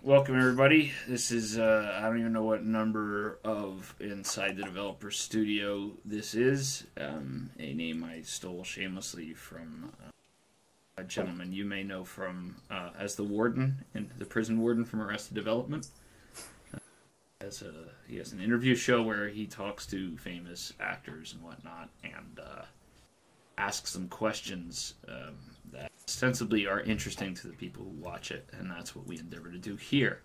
welcome everybody. This is, I don't even know what number of Inside the Developer Studio this is. A name I stole shamelessly from a gentleman you may know from, as the warden, the prison warden from Arrested Development. He has an interview show where he talks to famous actors and whatnot, and asks them questions that ostensibly are interesting to the people who watch it, and that's what we endeavor to do here.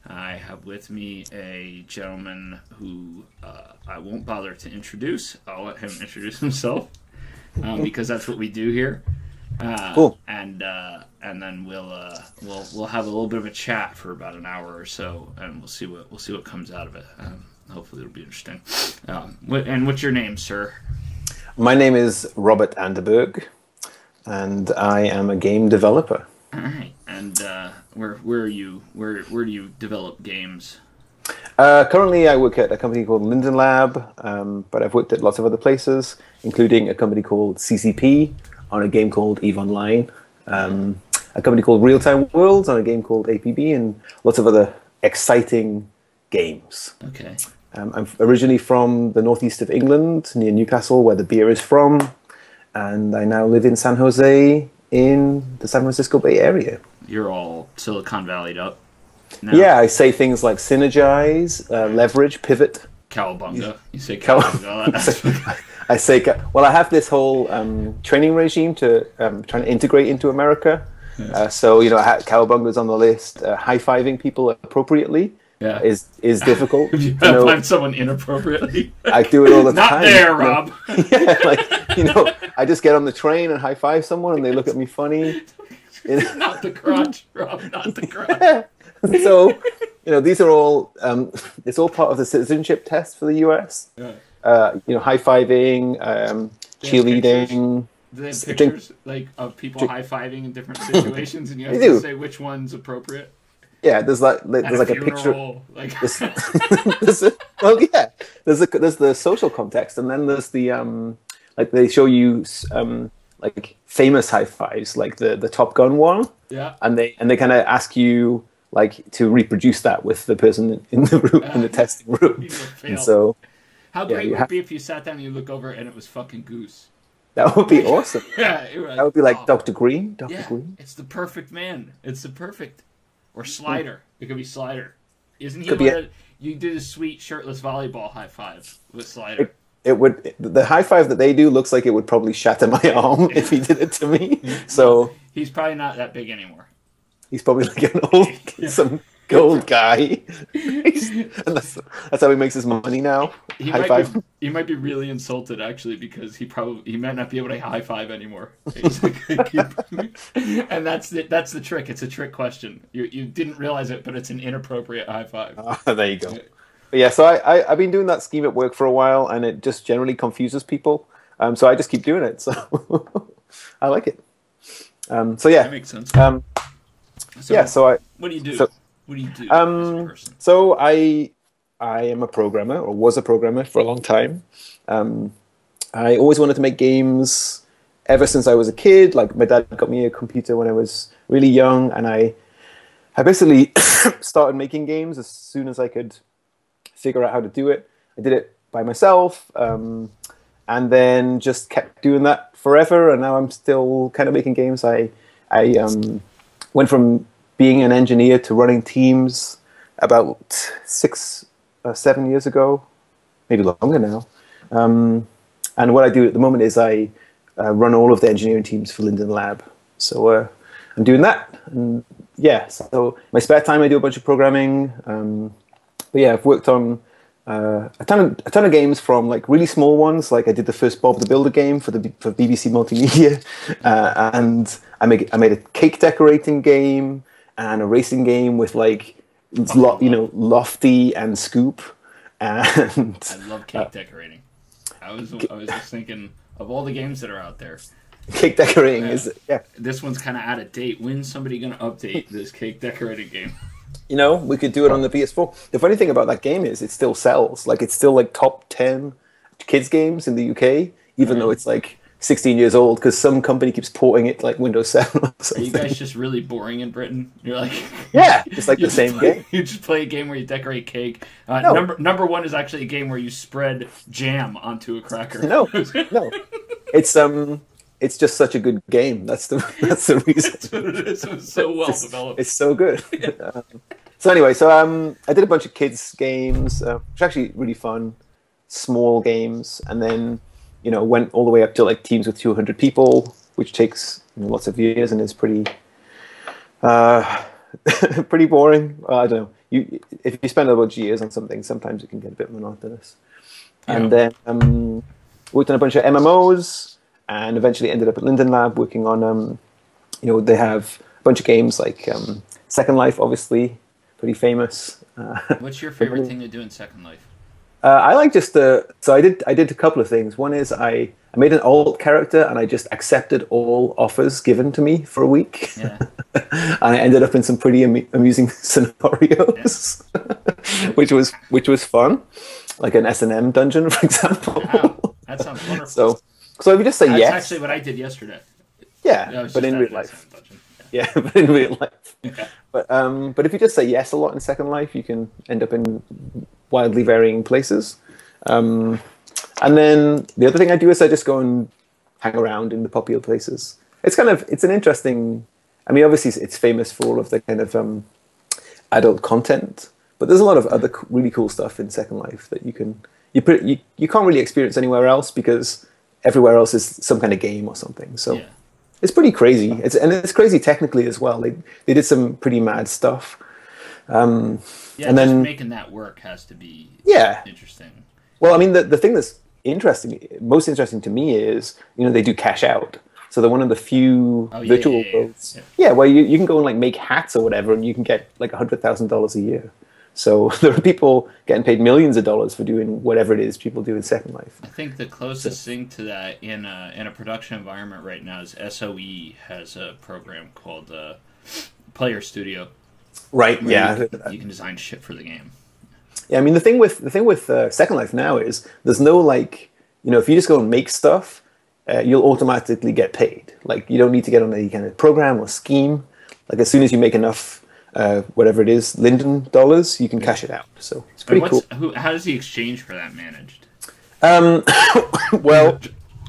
I have with me a gentleman who I won't bother to introduce. I'll let him introduce himself because that's what we do here. Cool. And then we'll have a little bit of a chat for about an hour or so, and we'll see what comes out of it. Hopefully, it'll be interesting. And what's your name, sir? My name is Robert Anderberg, and I am a game developer. All right. And where are you? Where do you develop games? Currently, I work at a company called Linden Lab, but I've worked at lots of other places, including a company called CCP on a game called EVE Online, a company called Real Time Worlds on a game called APB, and lots of other exciting games. Okay. I'm originally from the northeast of England, near Newcastle, where the beer is from, and I now live in San Jose in the San Francisco Bay Area. You're all Silicon Valleyed up now. Yeah, I say things like synergize, leverage, pivot. Cowabunga. You say cowabunga. I say, well, I have this whole training regime to trying to integrate into America. Yeah. So, cowabunga's on the list. High-fiving people appropriately. Yeah. is difficult. You find someone inappropriately. I do it all the time. Not there, Rob. Yeah, I just get on the train and high five someone, and they look at me funny. Not the crotch, Rob. Not the crotch. So, these are all. It's all part of the citizenship test for the U.S. Yeah. High fiving, cheerleading. Do they have pictures of people high fiving in different situations, and you have to say which one's appropriate? Yeah, there's like a picture. There's the social context, and then there's the they show you famous high fives, like the Top Gun one. Yeah. And they kind of ask you to reproduce that with the person in the room in the testing room. And so, how great would it be if you sat down and you look over and it was fucking Goose? That would be awesome. Yeah, that would be like Dr. Green. Green. It's the perfect man. It's the perfect. Or Slider. It could be Slider. Isn't he you do the sweet shirtless volleyball high five with Slider? It would. The high five that they do looks like it would probably shatter my arm if he did it to me. So he's probably not that big anymore. He's probably like an old, some old guy. And that's how he makes his money now. High five. He might be really insulted actually because he might not be able to high five anymore. And that's the trick. It's a trick question. You didn't realize it, but it's an inappropriate high five. There you go. But yeah, so I've been doing that scheme at work for a while, and it just generally confuses people. So I just keep doing it. So I like it. So yeah, that makes sense. What do you do? What do you do as a person? So I am a programmer, or was a programmer for a long time. I always wanted to make games ever since I was a kid. Like my dad got me a computer when I was really young, and I basically started making games as soon as I could figure out how to do it. I did it by myself, and then just kept doing that forever. And now I'm still kind of making games. I went from being an engineer to running teams about 6-7 years ago, maybe longer now. And what I do at the moment is I run all of the engineering teams for Linden Lab. So I'm doing that. And yeah, so my spare time I do a bunch of programming. But yeah, I've worked on a ton of games, from like really small ones, like I did the first Bob the Builder game for BBC Multimedia, and I made a cake decorating game and a racing game with Lofty and Scoop. And I love cake decorating. I was just thinking of all the games that are out there. Cake decorating This one's kind of out of date. When's somebody going to update this cake decorating game? We could do it on the PS4. The funny thing about that game is it still sells. Like, it's still like top 10 kids games in the UK, even though it's like 16 years old because some company keeps porting it to like Windows 7 or Are something. you guys just really boring in Britain? You're like, Yeah, it's like the same game. You just play a game where you decorate cake. No. Number one is actually a game where you spread jam onto a cracker. No, no. It's just such a good game. That's the reason. That's what it is. It was so well developed. It's so good. So anyway, I did a bunch of kids games, which was actually really fun, small games, and then went all the way up to like teams with 200 people, which takes lots of years and is pretty pretty boring. I don't know. If you spend a bunch of years on something, sometimes it can get a bit monotonous. Yeah. And then worked on a bunch of MMOs, and eventually ended up at Linden Lab working on they have a bunch of games like Second Life, obviously pretty famous. What's your favorite thing to do in Second Life? I like just so I did a couple of things. One is I made an alt character and I just accepted all offers given to me for a week. Yeah. And I ended up in some pretty amusing scenarios, yeah. which was fun, like an S&M dungeon, for example. Wow, that sounds wonderful. So if you just say yes, that's actually what I did yesterday. Yeah, but in real life. Yeah, but in real life. Yeah. But if you just say yes a lot in Second Life, you can end up in wildly varying places. And then the other thing I do is I just go and hang around in the popular places. It's an interesting. I mean, obviously it's famous for all of the kind of adult content, but there's a lot of other really cool stuff in Second Life that you can't really experience anywhere else because everywhere else is some kind of game or something. So. Yeah. It's pretty crazy. It's crazy technically as well. They did some pretty mad stuff. And then just making that work has to be interesting. Well, I mean, the thing that's most interesting to me is they do cash out. So they're one of the few virtual worlds. Yeah, where you can go and like make hats or whatever, and you can get like $100,000 a year. So there are people getting paid millions of dollars for doing whatever it is people do in Second Life. I think the closest thing to that in a production environment right now is SOE has a program called Player Studio. Right. Yeah. You can design shit for the game. Yeah. I mean, the thing with Second Life now is there's no like if you just go and make stuff, you'll automatically get paid. Like you don't need to get on any kind of program or scheme. Like as soon as you make enough. Whatever it is, Linden dollars, you can cash it out. So it's pretty cool. How does the exchange for that managed? Well,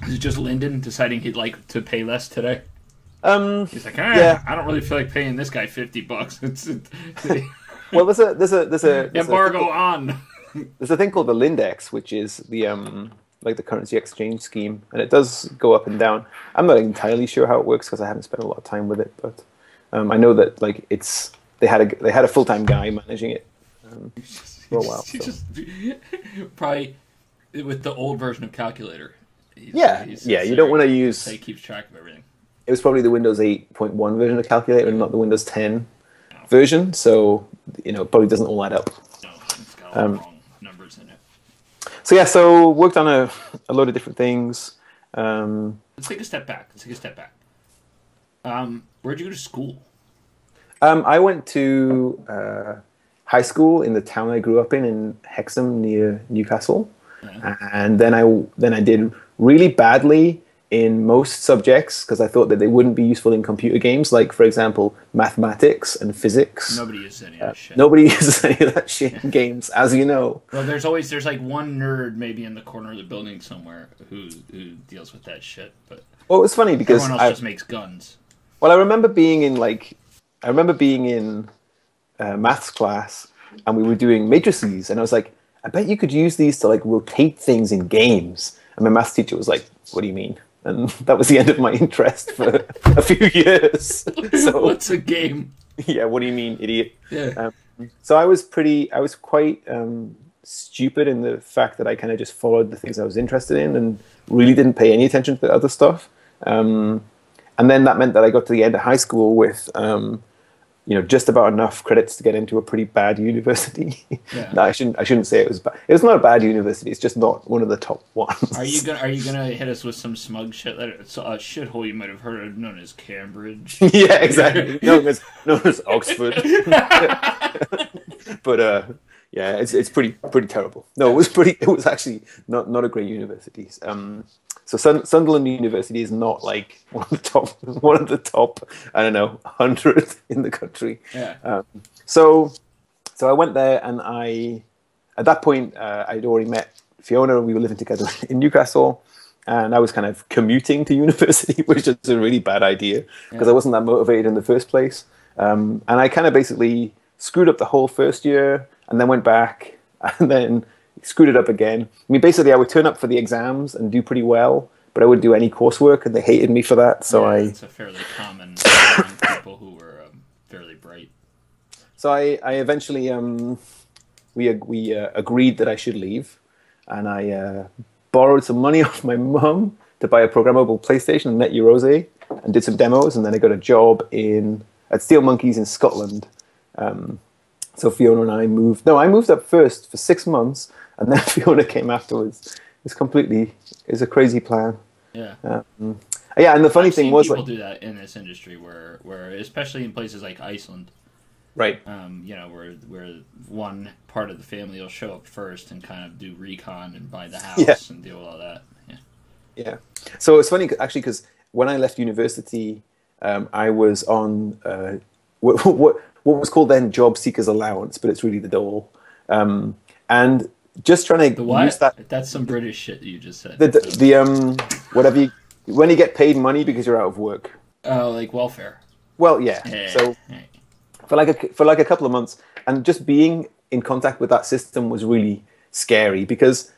is it just Linden deciding he'd like to pay less today? He's like, yeah. I don't really feel like paying this guy $50. Well, there's a embargo on. There's a thing called the Lindex, which is the like the currency exchange scheme, and it does go up and down. I'm not entirely sure how it works because I haven't spent a lot of time with it, but I know that like they had a full-time guy managing it for a while. So. Probably with the old version of calculator. You don't want to use. So he keeps track of everything. It was probably the Windows 8.1 version of calculator, and not the Windows 10 version. So it probably doesn't all add up. No, it's got all the wrong numbers in it. So worked on a load of different things. Let's take a step back. Where'd you go to school? I went to high school in the town I grew up in Hexham near Newcastle, and then I did really badly in most subjects because I thought that they wouldn't be useful in computer games, like for example mathematics and physics. Nobody uses any of that shit. Nobody uses any of that shit in games, as you know. Well, there's like one nerd maybe in the corner of the building somewhere who deals with that shit, but well, it was funny because everyone else just makes guns. Well, I remember being in maths class, and we were doing matrices, and I was like, I bet you could use these to like rotate things in games. And my maths teacher was like, "What do you mean?" And that was the end of my interest for a few years. So, what's a game? Yeah, what do you mean, idiot? Yeah. So I was quite stupid in the fact that I kind of just followed the things I was interested in and really didn't pay any attention to the other stuff. And then that meant that I got to the end of high school with, just about enough credits to get into a pretty bad university. Yeah. No, I shouldn't say it was bad. It was not a bad university. It's just not one of the top ones. Are you gonna hit us with some smug shit? It's a shithole you might have heard of, known as Cambridge. Yeah, exactly. known as Oxford. But yeah, it's pretty terrible. No, it was actually not a great university. So Sunderland University is not like one of the top, I don't know, 100 in the country. Yeah. So I went there, and at that point, I'd already met Fiona. We were living together in Newcastle, and I was kind of commuting to university, which is a really bad idea because I wasn't that motivated in the first place. And I kind of basically screwed up the whole first year, and then went back, and then screwed it up again. I mean, basically, I would turn up for the exams and do pretty well, but I wouldn't do any coursework, and they hated me for that. So it's a fairly common among people who were fairly bright. So I eventually we agreed that I should leave, and I borrowed some money off my mum to buy a programmable PlayStation and met Eurose, and did some demos, and then I got a job at Steel Monkeys in Scotland. So Fiona and I moved. No, I moved up first for 6 months, and then Fiona came afterwards. It's a crazy plan. Yeah. Yeah, and the funny thing was, people do that in this industry, where especially in places like Iceland, right? Where one part of the family will show up first and kind of do recon and buy the house and deal with all that. Yeah. So it's funny actually, because when I left university, I was on what was called then job seekers allowance, but it's really the dole. And just trying to use that. That's some British shit you just said. Whatever when you get paid money because you're out of work. Oh, like welfare. Well, yeah. So for like a couple of months, and just being in contact with that system was really scary, because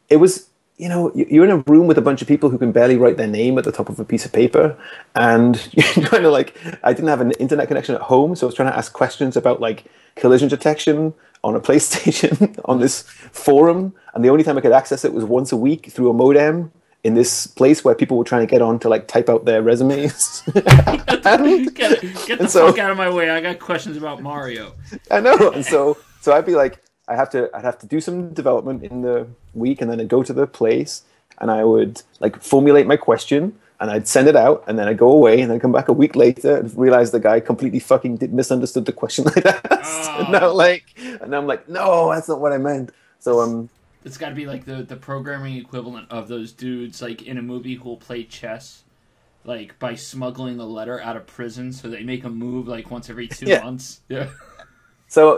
it was, you're in a room with a bunch of people who can barely write their name at the top of a piece of paper, and you're kind of like, I didn't have an internet connection at home, so I was trying to ask questions about like collision detection on a PlayStation on this forum, and the only time I could access it was once a week through a modem in this place where people were trying to get on to like type out their resumes. Get the fuck out of my way! I got questions about Mario. I know, and so I'd be like, I'd have to do some development in the week, and then I'd go to the place, and I would like formulate my question, and I'd send it out, and then I'd go away, and then come back a week later and realize the guy completely fucking misunderstood the question I'd asked. Oh. And I'm like, no, that's not what I meant. So it's got to be like the programming equivalent of those dudes like in a movie who'll play chess, like by smuggling a letter out of prison, so they make a move like once every 2 months. Yeah. So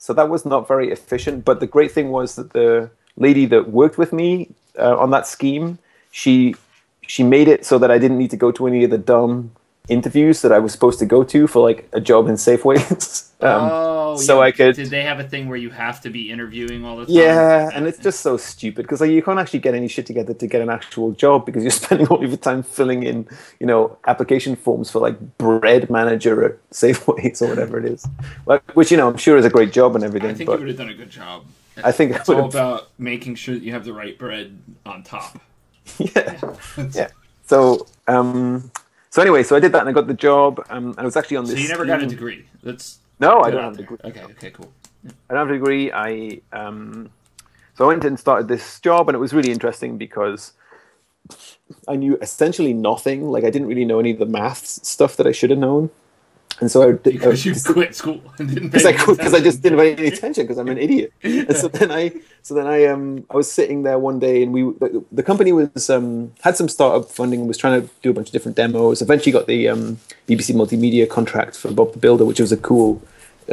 that was not very efficient. But the great thing was that the lady that worked with me on that scheme, she made it so that I didn't need to go to any of the dumb interviews that I was supposed to go to for like a job in Safeways. I could. Did they have a thing where you have to be interviewing all the time? Yeah, and it's just so stupid because like, you can't actually get any shit together to get an actual job because you're spending all of your time filling in, application forms for like bread manager at Safeways or whatever it is. Which I'm sure is a great job and everything. I think you would have done a good job. I think it's all about making sure that you have the right bread on top. Yeah. So anyway, so I did that and I got the job. And I was actually on this. So you never got a degree. No, I don't have a degree. Okay, cool. Yeah. I don't have a degree. So I went and started this job, and it was really interesting because I knew essentially nothing. Like I didn't really know any of the maths stuff that I should have known. And so because you quit school and didn't because I just didn't pay any attention because I'm an idiot. And so then I was sitting there one day, and the company was had some startup funding and was trying to do a bunch of different demos. Eventually got the BBC Multimedia contract for Bob the Builder, which was a cool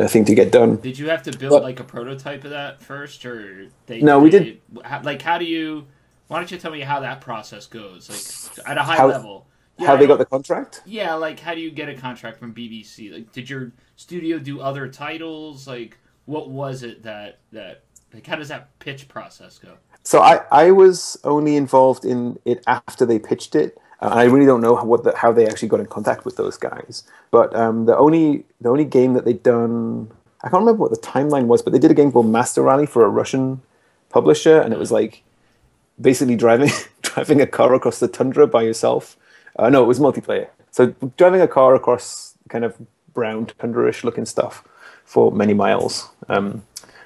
thing to get done. Did you have to build like a prototype of that first, or we did? Like, how do you? Why don't you tell me how that process goes, like at a high level? How they got the contract? Yeah, like how do you get a contract from BBC? Like, did your studio do other titles? Like, what was it that like how does that pitch process go? So I was only involved in it after they pitched it. I really don't know how they actually got in contact with those guys. But the only game that they'd done, I can't remember what the timeline was, but they did a game called Master Rally for a Russian publisher, and it was like basically driving a car across the tundra by yourself. No, it was multiplayer. So driving a car across kind of brown tundra-ish looking stuff for many miles.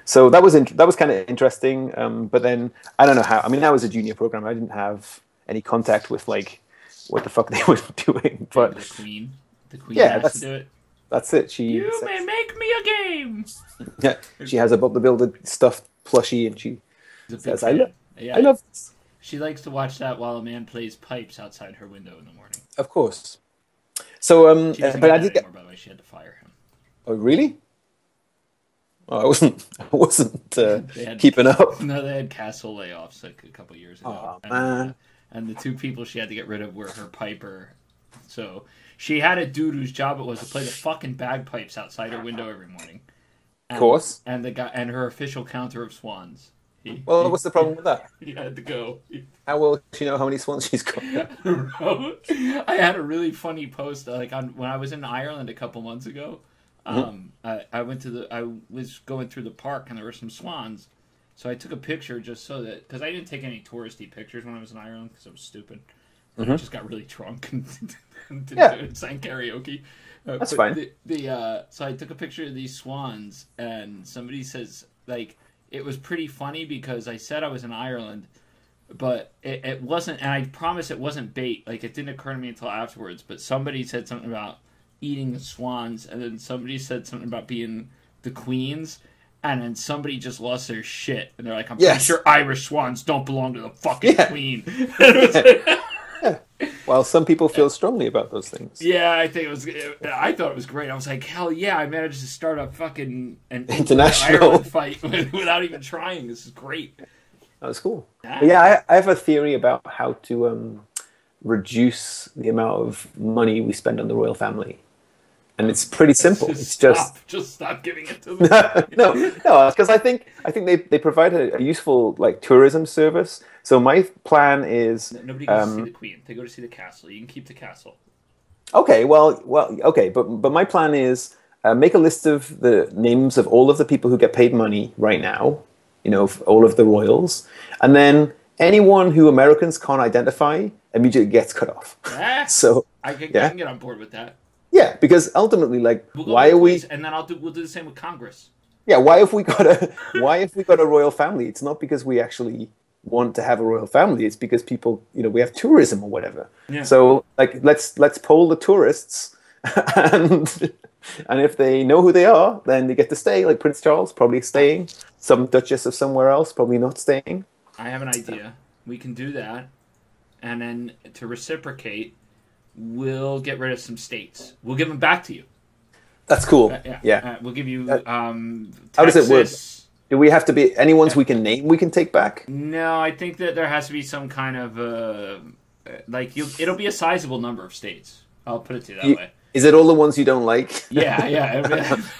So that was kind of interesting. But then I don't know how. I mean, I was a junior programmer. I didn't have any contact with like what the fuck they were doing. But the queen has to do it. That's it. You may make me a game. Yeah, she has a Bob the Builder stuffed plushie, and she says, "I love this." She likes to watch that while a man plays pipes outside her window in the morning. Of course. So, She doesn't but get I that did get. anymore, by the way. She had to fire him. Oh, really? Oh, I wasn't They had keeping up. No, they had castle layoffs like a couple years ago. Oh, man. And the two people she had to get rid of were her piper. So she had a dude whose job it was to play the fucking bagpipes outside her window every morning. Of course. And the guy and her official counter of swans. What's the problem with that? He had to go. How will she know how many swans she's got? I had a really funny post when I was in Ireland a couple months ago. I was going through the park and there were some swans, so I took a picture just so that because I didn't take any touristy pictures when I was in Ireland because I was stupid. I just got really drunk and sang karaoke. That's fine. So I took a picture of these swans, and somebody says it was pretty funny because I said I was in Ireland, but it wasn't, and I promise it wasn't bait. Like it didn't occur to me until afterwards. But somebody said something about eating the swans, and then somebody said something about being the queens, and then somebody just lost their shit, and they're like, "I'm pretty sure Irish swans don't belong to the fucking queen." Yeah. Well, some people feel strongly about those things. Yeah, I thought it was great. I was like, hell yeah! I managed to start a fucking international Ireland fight without even trying. This is great. That was cool. Yeah, I have a theory about how to reduce the amount of money we spend on the royal family. And it's pretty simple. It's just stop giving it to them. no, because I think they provide a useful tourism service. So my plan is nobody goes to see the Queen. They go to see the castle. You can keep the castle. Okay, okay, but my plan is make a list of the names of all of the people who get paid money right now. All of the royals, and then anyone who Americans can't identify immediately gets cut off. So I can get on board with that. Yeah, because ultimately, why are we? And then we'll do the same with Congress. Yeah, why have we got a royal family? It's not because we actually want to have a royal family. It's because people, we have tourism or whatever. Yeah. So let's poll the tourists, and if they know who they are, then they get to stay. Like Prince Charles probably staying. Some Duchess of somewhere else probably not staying. I have an idea. We can do that, and then to reciprocate, we'll get rid of some states. We'll give them back to you. That's cool. Yeah. We'll give you Texas. How does it work? Do we have to be any ones we can name? We can take back. No, I think that there has to be some kind of it'll be a sizable number of states. I'll put it to you that way. Is it all the ones you don't like? Yeah.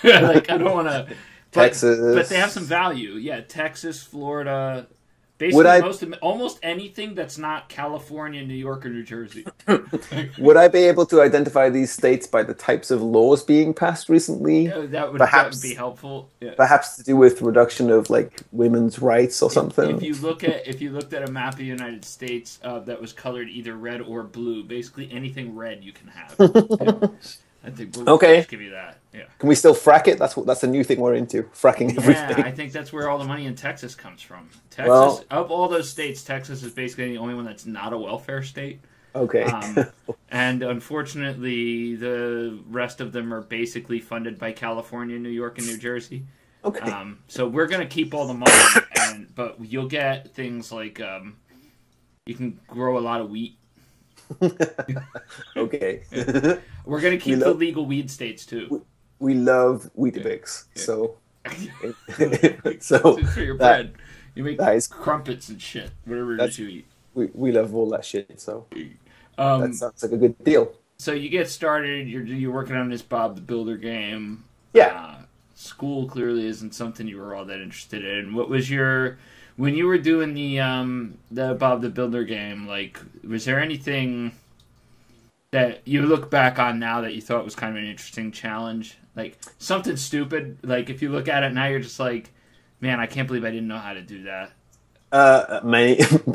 I don't want to. Texas, but they have some value. Yeah, Texas, Florida. Basically, almost anything that's not California, New York, or New Jersey. Would I be able to identify these states by the types of laws being passed recently? Yeah, that would be helpful. Yeah. Perhaps to do with reduction of women's rights or something. If you looked at a map of the United States that was colored either red or blue, basically anything red you can have. I think we'll just give you that. Yeah. Can we still frack it? That's a new thing we're into. Fracking everything. Yeah, I think that's where all the money in Texas comes from. Texas, of all those states, Texas is basically the only one that's not a welfare state. Okay. And unfortunately, the rest of them are basically funded by California, New York, and New Jersey. Okay. So we're gonna keep all the money, but you'll get things like you can grow a lot of wheat. Okay. We're going to keep the legal weed states, too. We love Weetabix, so... so for your bread. You make crumpets and shit, whatever it is you eat. We love all that shit, so that sounds like a good deal. So you get started, you're working on this Bob the Builder game. Yeah. School clearly isn't something you were all that interested in. What was when you were doing the Bob the Builder game, was there anything that you look back on now that you thought was kind of an interesting challenge? Something stupid, if you look at it now, you're just like, man, I can't believe I didn't know how to do that.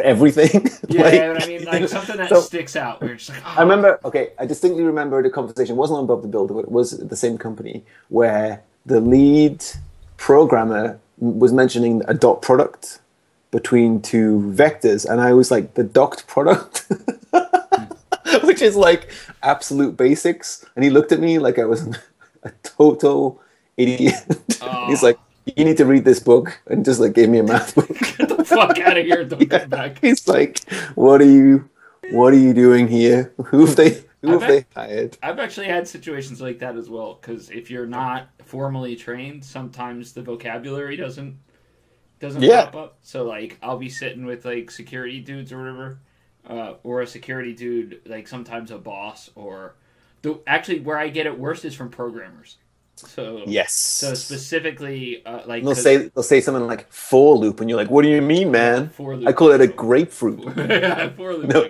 Everything. Yeah, but I mean, something that sticks out. Where you're just like, oh. I remember. Okay, I distinctly remember the conversation. It wasn't on Bob the Builder, but it was the same company where the lead programmer was mentioning a dot product between two vectors, and I was like, the docked product, which is absolute basics. And he looked at me like I was a total idiot. Oh. He's like, you need to read this book, and just gave me a math book. Get the fuck out of here. Don't come back. He's like, what are you doing here? Who have they hired? I've actually had situations like that as well, because if you're not formally trained, sometimes the vocabulary doesn't pop up. So like I'll be sitting with like security dudes or whatever, or a security dude, like sometimes a boss, or actually where I get it worst is from programmers. So yes. So specifically, like they'll say something like for loop, and you're like, "What do you mean, man?" For loop. I call it a grapefruit. For loop, no.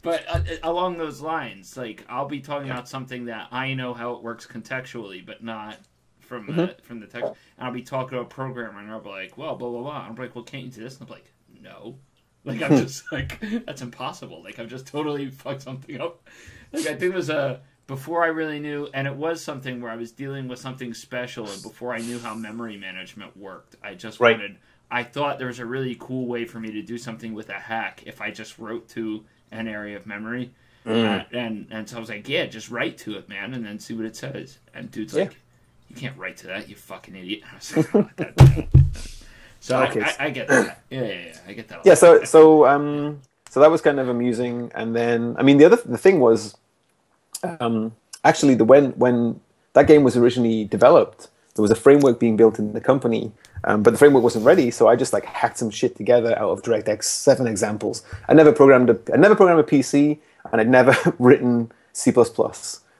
But along those lines, like I'll be talking about something that I know how it works contextually, but not from the text. And I'll be talking to a programmer, and I'll be like, "Well, blah blah blah." I'm like, "Well, can't you do this?" And I'm like, "No." Like I'm just like, that's impossible. Like I've just totally fucked something up. Like I think it was before I really knew, and it was something where I was dealing with something special, and before I knew how memory management worked, I just I thought there was a really cool way for me to do something with a hack if I just wrote to an area of memory. And so I was like, yeah, just write to it, man, and then see what it says. And dude's like, you can't write to that, you fucking idiot. I was like, oh, that bad. So I get that. Yeah, I get that. Yeah, so that was kind of amusing. And then, I mean, the thing was, actually, when that game was originally developed, there was a framework being built in the company, but the framework wasn't ready. So I just like hacked some shit together out of DirectX 7 examples. I never programmed a PC, and I'd never written C++.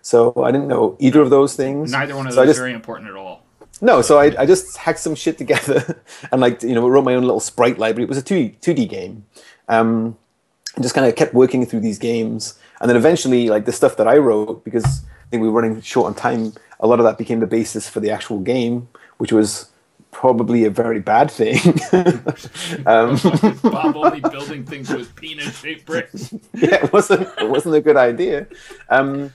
So I didn't know either of those things. Neither one of those is very important at all. No, so I just hacked some shit together and wrote my own little sprite library. It was a 2D game. And just kind of kept working through these games. And then eventually, like the stuff that I wrote, because I think we were running short on time, a lot of that became the basis for the actual game, which was probably a very bad thing. Bob only building things with penis-shaped bricks. Yeah, it wasn't a good idea. Then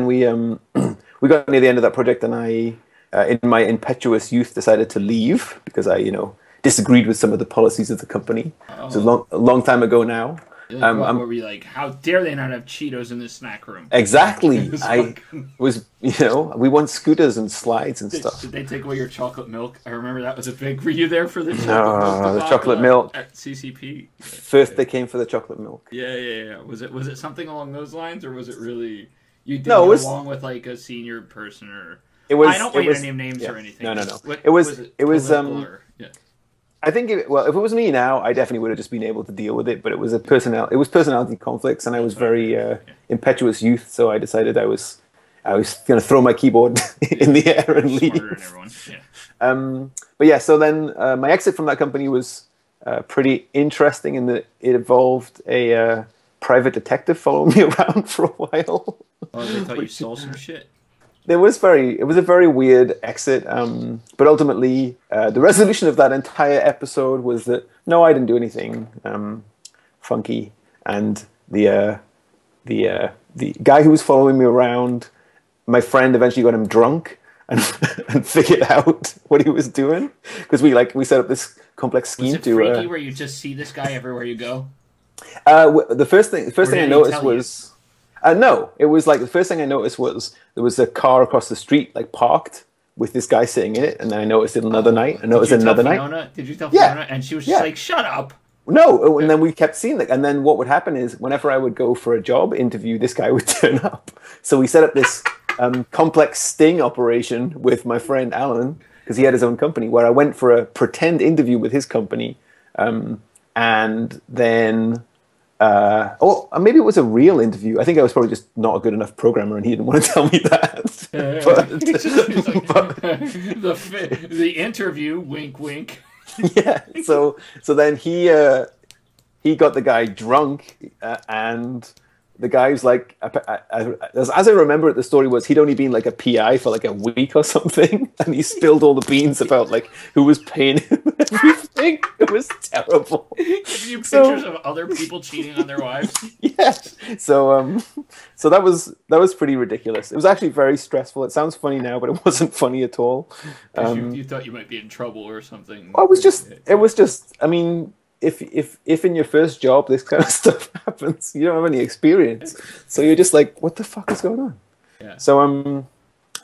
we got near the end of that project, and I, in my impetuous youth, decided to leave because I, disagreed with some of the policies of the company. Oh. It was a long time ago now. What were we like? How dare they not have Cheetos in the snack room? Exactly. We want scooters and slides and stuff. Did they take away your chocolate milk? I remember that was a big. Were you there for the chocolate milk? No, the chocolate milk at CCP. First, they came for the chocolate milk. Yeah. Was it something along those lines, or was it really you did along with like a senior person or? It was. I don't want you to name names or anything. No. It was. I think if it was me now, I definitely would have just been able to deal with it. But it was personality conflicts, and I was very impetuous youth, so I decided I was going to throw my keyboard in the air and leave. Smarter than everyone. Yeah. But yeah, so then my exit from that company was pretty interesting in that it involved a private detective following me around for a while. Oh, they thought you stole some shit. It was a very weird exit, but ultimately the resolution of that entire episode was that no, I didn't do anything funky, and the guy who was following me around, my friend eventually got him drunk and figured out what he was doing, because we set up this complex scheme. Was it freaky where you just see this guy everywhere you go? The first thing I noticed was. No, it was like the first thing I noticed was there was a car across the street, like parked, with this guy sitting in it, and then I noticed it another night. I noticed it another night. Did you tell Fiona? And she was just like, "Shut up." No, and then we kept seeing that. And then what would happen is, whenever I would go for a job interview, this guy would turn up. So we set up this complex sting operation with my friend Alan, because he had his own company, where I went for a pretend interview with his company, and then. Maybe it was a real interview. I think I was probably just not a good enough programmer, and he didn't want to tell me that. The interview, wink, wink. Yeah. So then he got the guy drunk, and the guy's like, as I remember it, the story was he'd only been like a PI for like a week or something, and he spilled all the beans about like who was paying him and everything. It was terrible. Give you pictures of other people cheating on their wives. Yeah. So that was pretty ridiculous. It was actually very stressful. It sounds funny now, but it wasn't funny at all. You thought you might be in trouble or something. It was just. I mean. If in your first job this kind of stuff happens, you don't have any experience, so you're just like, what the fuck is going on? Yeah. So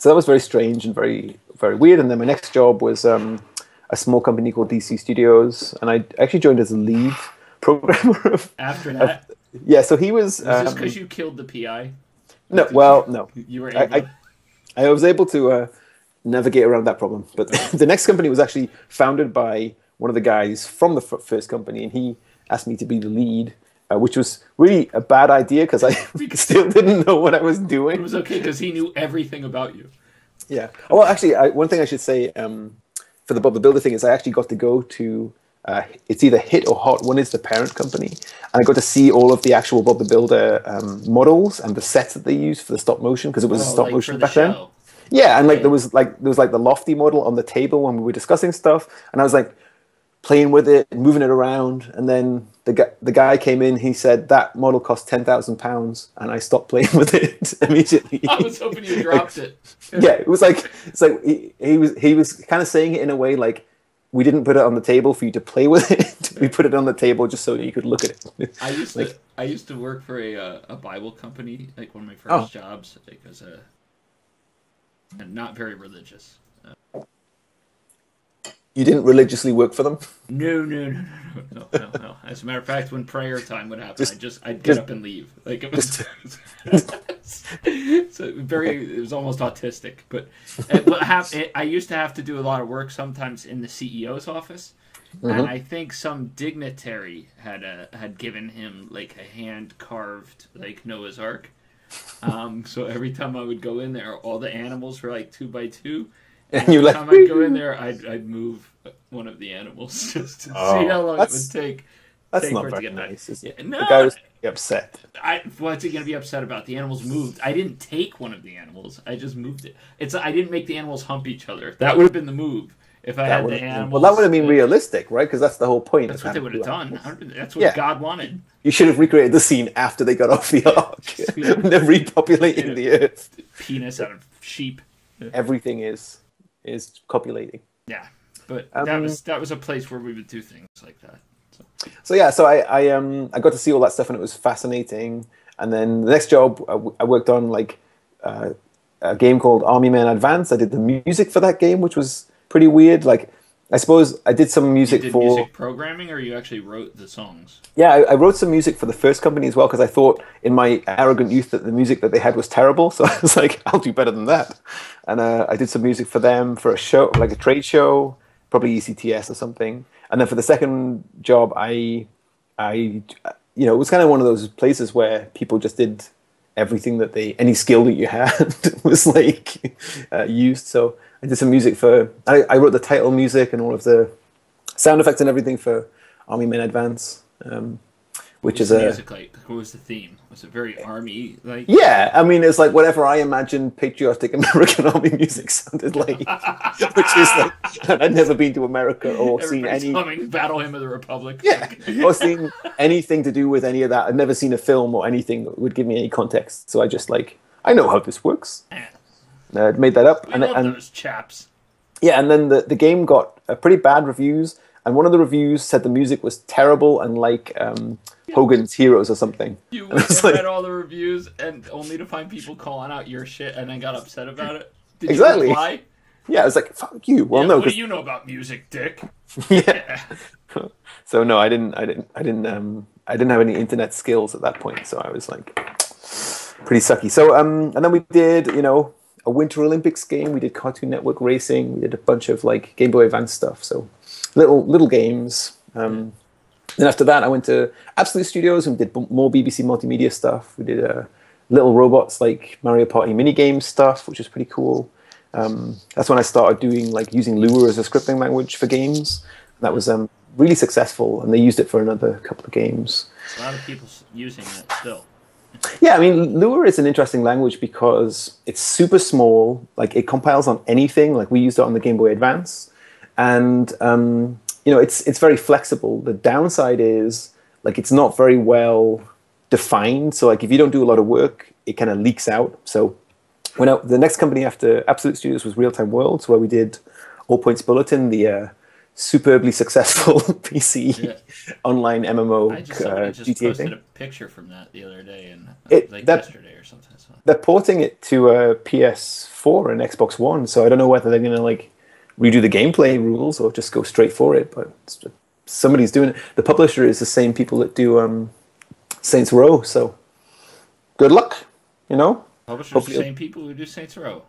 that was very strange and very very weird. And then my next job was a small company called DC Studios, and I actually joined as a lead programmer. After that, yeah. So he was. Was this because you killed the PI? No, well, no. You were able. I was able to navigate around that problem, but the next company was actually founded by one of the guys from the first company, and he asked me to be the lead. Which was really a bad idea because I still didn't know what I was doing. It was okay because he knew everything about you. Yeah. Well, actually, one thing I should say for the Bob the Builder thing is I actually got to go to, it's either Hit or Hot. One is the parent company. And I got to see all of the actual Bob the Builder models and the sets that they used for the stop motion because it was a stop motion back then. Yeah, and like there was like the Lofty model on the table when we were discussing stuff, and I was like playing with it and moving it around, and then the guy came in. He said that model cost £10,000, and I stopped playing with it immediately. I was hoping you dropped it. Yeah, it's like he was kind of saying it in a way like we didn't put it on the table for you to play with it. We put it on the table just so you could look at it. I used to work for a Bible company, like one of my first jobs, because and not very religious. You didn't religiously work for them? No. As a matter of fact, when prayer time would happen, I'd get up and leave. Like it was, it was almost autistic. But I used to have to do a lot of work sometimes in the CEO's office, and I think some dignitary had given him like a hand carved like Noah's Ark. So every time I would go in there, all the animals were like 2x2. And every time I'd go in there, I'd move one of the animals just to see how long it would take. That's not very nice. Is it? Yeah, no, the guy was upset. What's he going to be upset about? The animals moved. I didn't take one of the animals. I just moved it. I didn't make the animals hump each other. That would have been the move. If I had the animals. Well, that would have been realistic, right? Because that's the whole point. That's what they would have done. That's what God wanted. You should have recreated the scene after they got off the ark. When they're repopulating the earth. Penis out of sheep. Everything is copulating. Yeah, but that was a place where we would do things like that. So I got to see all that stuff, and it was fascinating. And then the next job I worked on like a game called Army Men Advance. I did the music for that game, which was pretty weird. Like I suppose I did some music you did for music programming, or you actually wrote the songs. Yeah, I wrote some music for the first company as well because I thought in my arrogant youth that the music that they had was terrible. So I was like, I'll do better than that. And I did some music for them for a show, like a trade show, probably ECTS or something. And then for the second job, it was kind of one of those places where people just did everything that any skill that you had was like used. So I did some music I wrote the title music and all of the sound effects and everything for Army Men Advance, which is music like? What was the theme? Was it very army like? Yeah, I mean, it's like whatever I imagined patriotic American army music sounded like, which is like I'd never been to America or seen any Battle Hymn of the Republic. Yeah, or seen anything to do with any of that. I'd never seen a film or anything that would give me any context. So I just I know how this works. Made that up. We love those chaps. Yeah, and then the game got pretty bad reviews, and one of the reviews said the music was terrible and like Hogan's Heroes or something. You read all the reviews and only to find people calling out your shit and then got upset about it. Did exactly. you reply? Yeah, I was like, "Fuck you." Well, no. What do you know about music, Dick? Yeah. So no, I didn't have any internet skills at that point. So I was like, pretty sucky. So and then we did a Winter Olympics game. We did Cartoon Network racing. We did a bunch of like Game Boy Advance stuff. So little games. Then after that, I went to Absolute Studios and did more BBC multimedia stuff. We did little robots like Mario Party minigame stuff, which was pretty cool. That's when I started doing like using Lua as a scripting language for games. That was really successful, and they used it for another couple of games. A lot of people using it still. Yeah, I mean, Lua is an interesting language because it's super small. Like it compiles on anything. Like we used it on the Game Boy Advance, and it's very flexible. The downside is like it's not very well defined. So like if you don't do a lot of work, it kind of leaks out. So the next company after Absolute Studios was Real Time Worlds, where we did All Points Bulletin, the superbly successful PC online MMO I just GTA posted thing. a picture from that the other day, and yesterday or something. So. They're porting it to PS4 and Xbox One, so I don't know whether they're going to like redo the gameplay rules or just go straight for it. But somebody's doing it. The publisher is the same people that do Saints Row, so good luck. Publishers the same people who do Saints Row.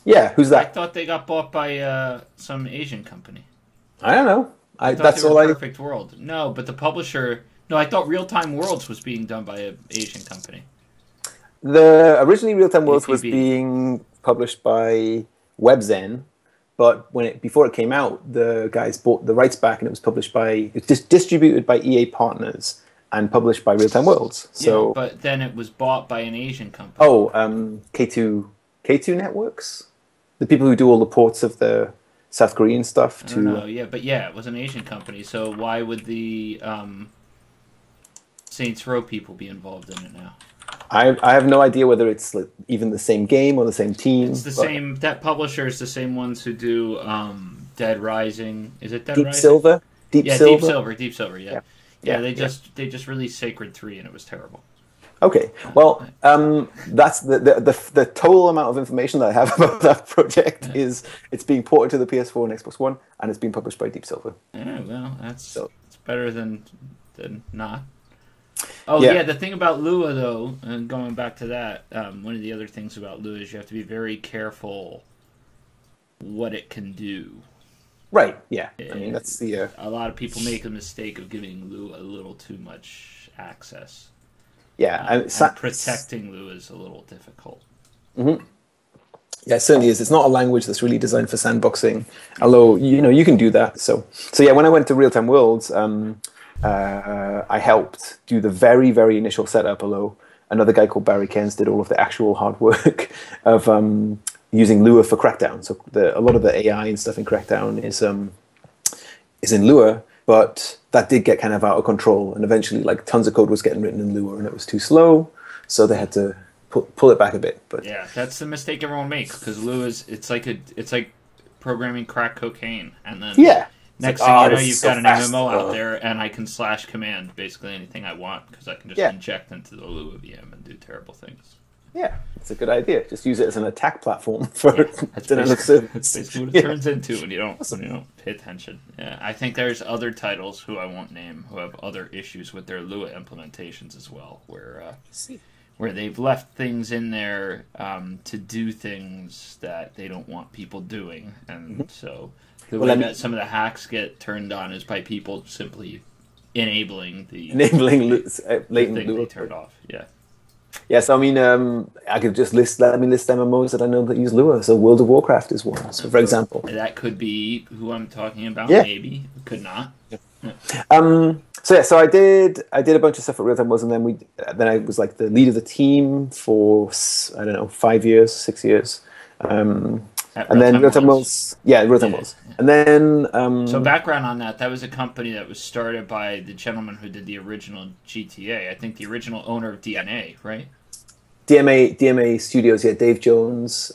Yeah, who's that? I thought they got bought by some Asian company. I don't know. That's all. Perfect World. No, but the publisher. No, I thought Real Time Worlds was being done by an Asian company. Originally Real Time Worlds was being published by WebZen, but before it came out, the guys bought the rights back, and it was published distributed by EA Partners and published by Real Time Worlds. So, yeah, but then it was bought by an Asian company. Oh, K2 Networks, the people who do all the ports of the South Korean stuff. I don't know, it was an Asian company. So why would the Saints Row people be involved in it now? I have no idea whether it's even the same game or the same team. It's the same. That publisher is the same ones who do Dead Rising. Is it Dead Deep Rising? Silver? Deep Silver. Yeah. They just released Sacred 3 and it was terrible. Okay, well, that's the total amount of information that I have about that project is it's being ported to the PS4 and Xbox One, and it's being published by Deep Silver. Yeah, well, it's better than not. Oh, yeah, the thing about Lua, though, and going back to that, one of the other things about Lua is you have to be very careful what it can do. Right, yeah. I mean, that's the... A lot of people make the mistake of giving Lua a little too much access. Yeah, and protecting Lua is a little difficult. Mm-hmm. Yeah, it certainly is. It's not a language that's really designed for sandboxing, although you can do that. So yeah, when I went to Real Time Worlds, I helped do the very, very initial setup. Although another guy called Barry Kens did all of the actual hard work of using Lua for Crackdown. So a lot of the AI and stuff in Crackdown is in Lua. But that did get kind of out of control, and eventually, tons of code was getting written in Lua, and it was too slow, so they had to pull it back a bit. But yeah, that's the mistake everyone makes because Lua it's like programming crack cocaine, and then next thing you know, you've got an MMO out there, and I can / command basically anything I want because I can just inject into the Lua VM and do terrible things. Yeah, it's a good idea. Just use it as an attack platform for dynamic service. That's basically what it turns into when you don't pay attention. Yeah, I think there's other titles who I won't name who have other issues with their Lua implementations as well, where they've left things in there to do things that they don't want people doing, and so the way that some of the hacks get turned on is by people simply enabling latent thing Lua they turned off. Yeah. Yes, I mean, I could just list MMOs that I know that use Lua. So World of Warcraft is one, so for example. That could be who I'm talking about, maybe. It could not. Yeah. So I did a bunch of stuff at Real Time Worlds, and then I was the lead of the team for, 5 years, 6 years. And then Real Time Worlds. Yeah, Real Time Worlds. And then... so background on that was a company that was started by the gentleman who did the original GTA. I think the original owner of DNA, right? DMA Studios, Dave Jones.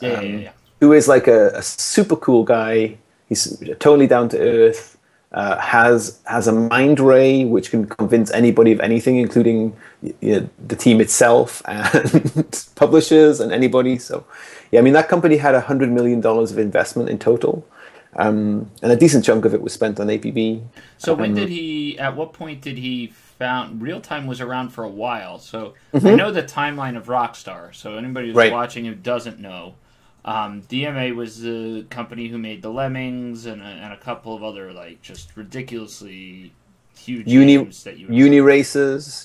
Who is a super cool guy. He's totally down to earth. Has a mind ray which can convince anybody of anything, including the team itself and publishers and anybody. So, yeah, I mean, that company had $100 million of investment in total. And a decent chunk of it was spent on APB. So at what point did he found, Real Time was around for a while, so I know the timeline of Rockstar, so anybody who's watching who doesn't know, DMA was the company who made the Lemmings and a couple of other, just ridiculously huge games that you... Uniraces.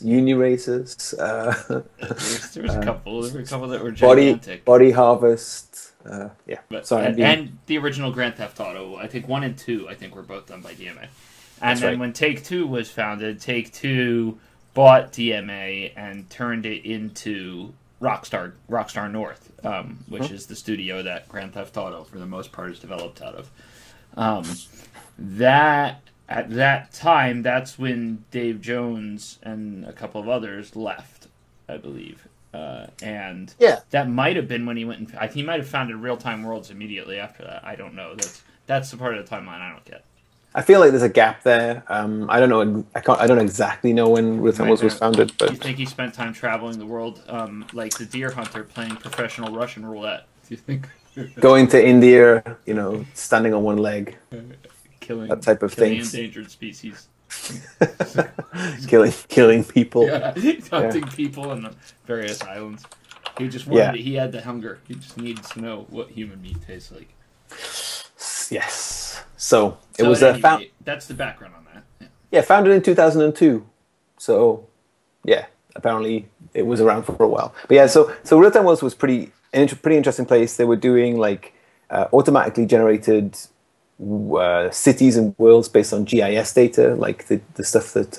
There was a couple that were gigantic. Body Harvest. And the original Grand Theft Auto, I think 1 and 2, were both done by DMA. And then when Take-Two was founded, Take-Two bought DMA and turned it into Rockstar North, which is the studio that Grand Theft Auto, for the most part, is developed out of. At that time, that's when Dave Jones and a couple of others left, I believe. And that might have been when he went and he might have founded Real Time Worlds immediately after that. I don't know. That's the part of the timeline I don't get. I feel like there's a gap there. I don't know. I don't exactly know when Real Time Worlds was founded. But do you think he spent time traveling the world, like the deer hunter playing professional Russian roulette? Do you think? going to India, standing on one leg, Killing that type of thing. Endangered species. killing people. Yeah, hunting people on the various islands. He just wanted he had the hunger. He just needed to know what human meat tastes like. Yes. So it So was that's the background on that. Yeah, founded in 2002. So yeah, apparently it was around for a while. But yeah, so Real Time Worlds was pretty interesting place. They were doing like automatically generated cities and worlds based on GIS data, like the stuff that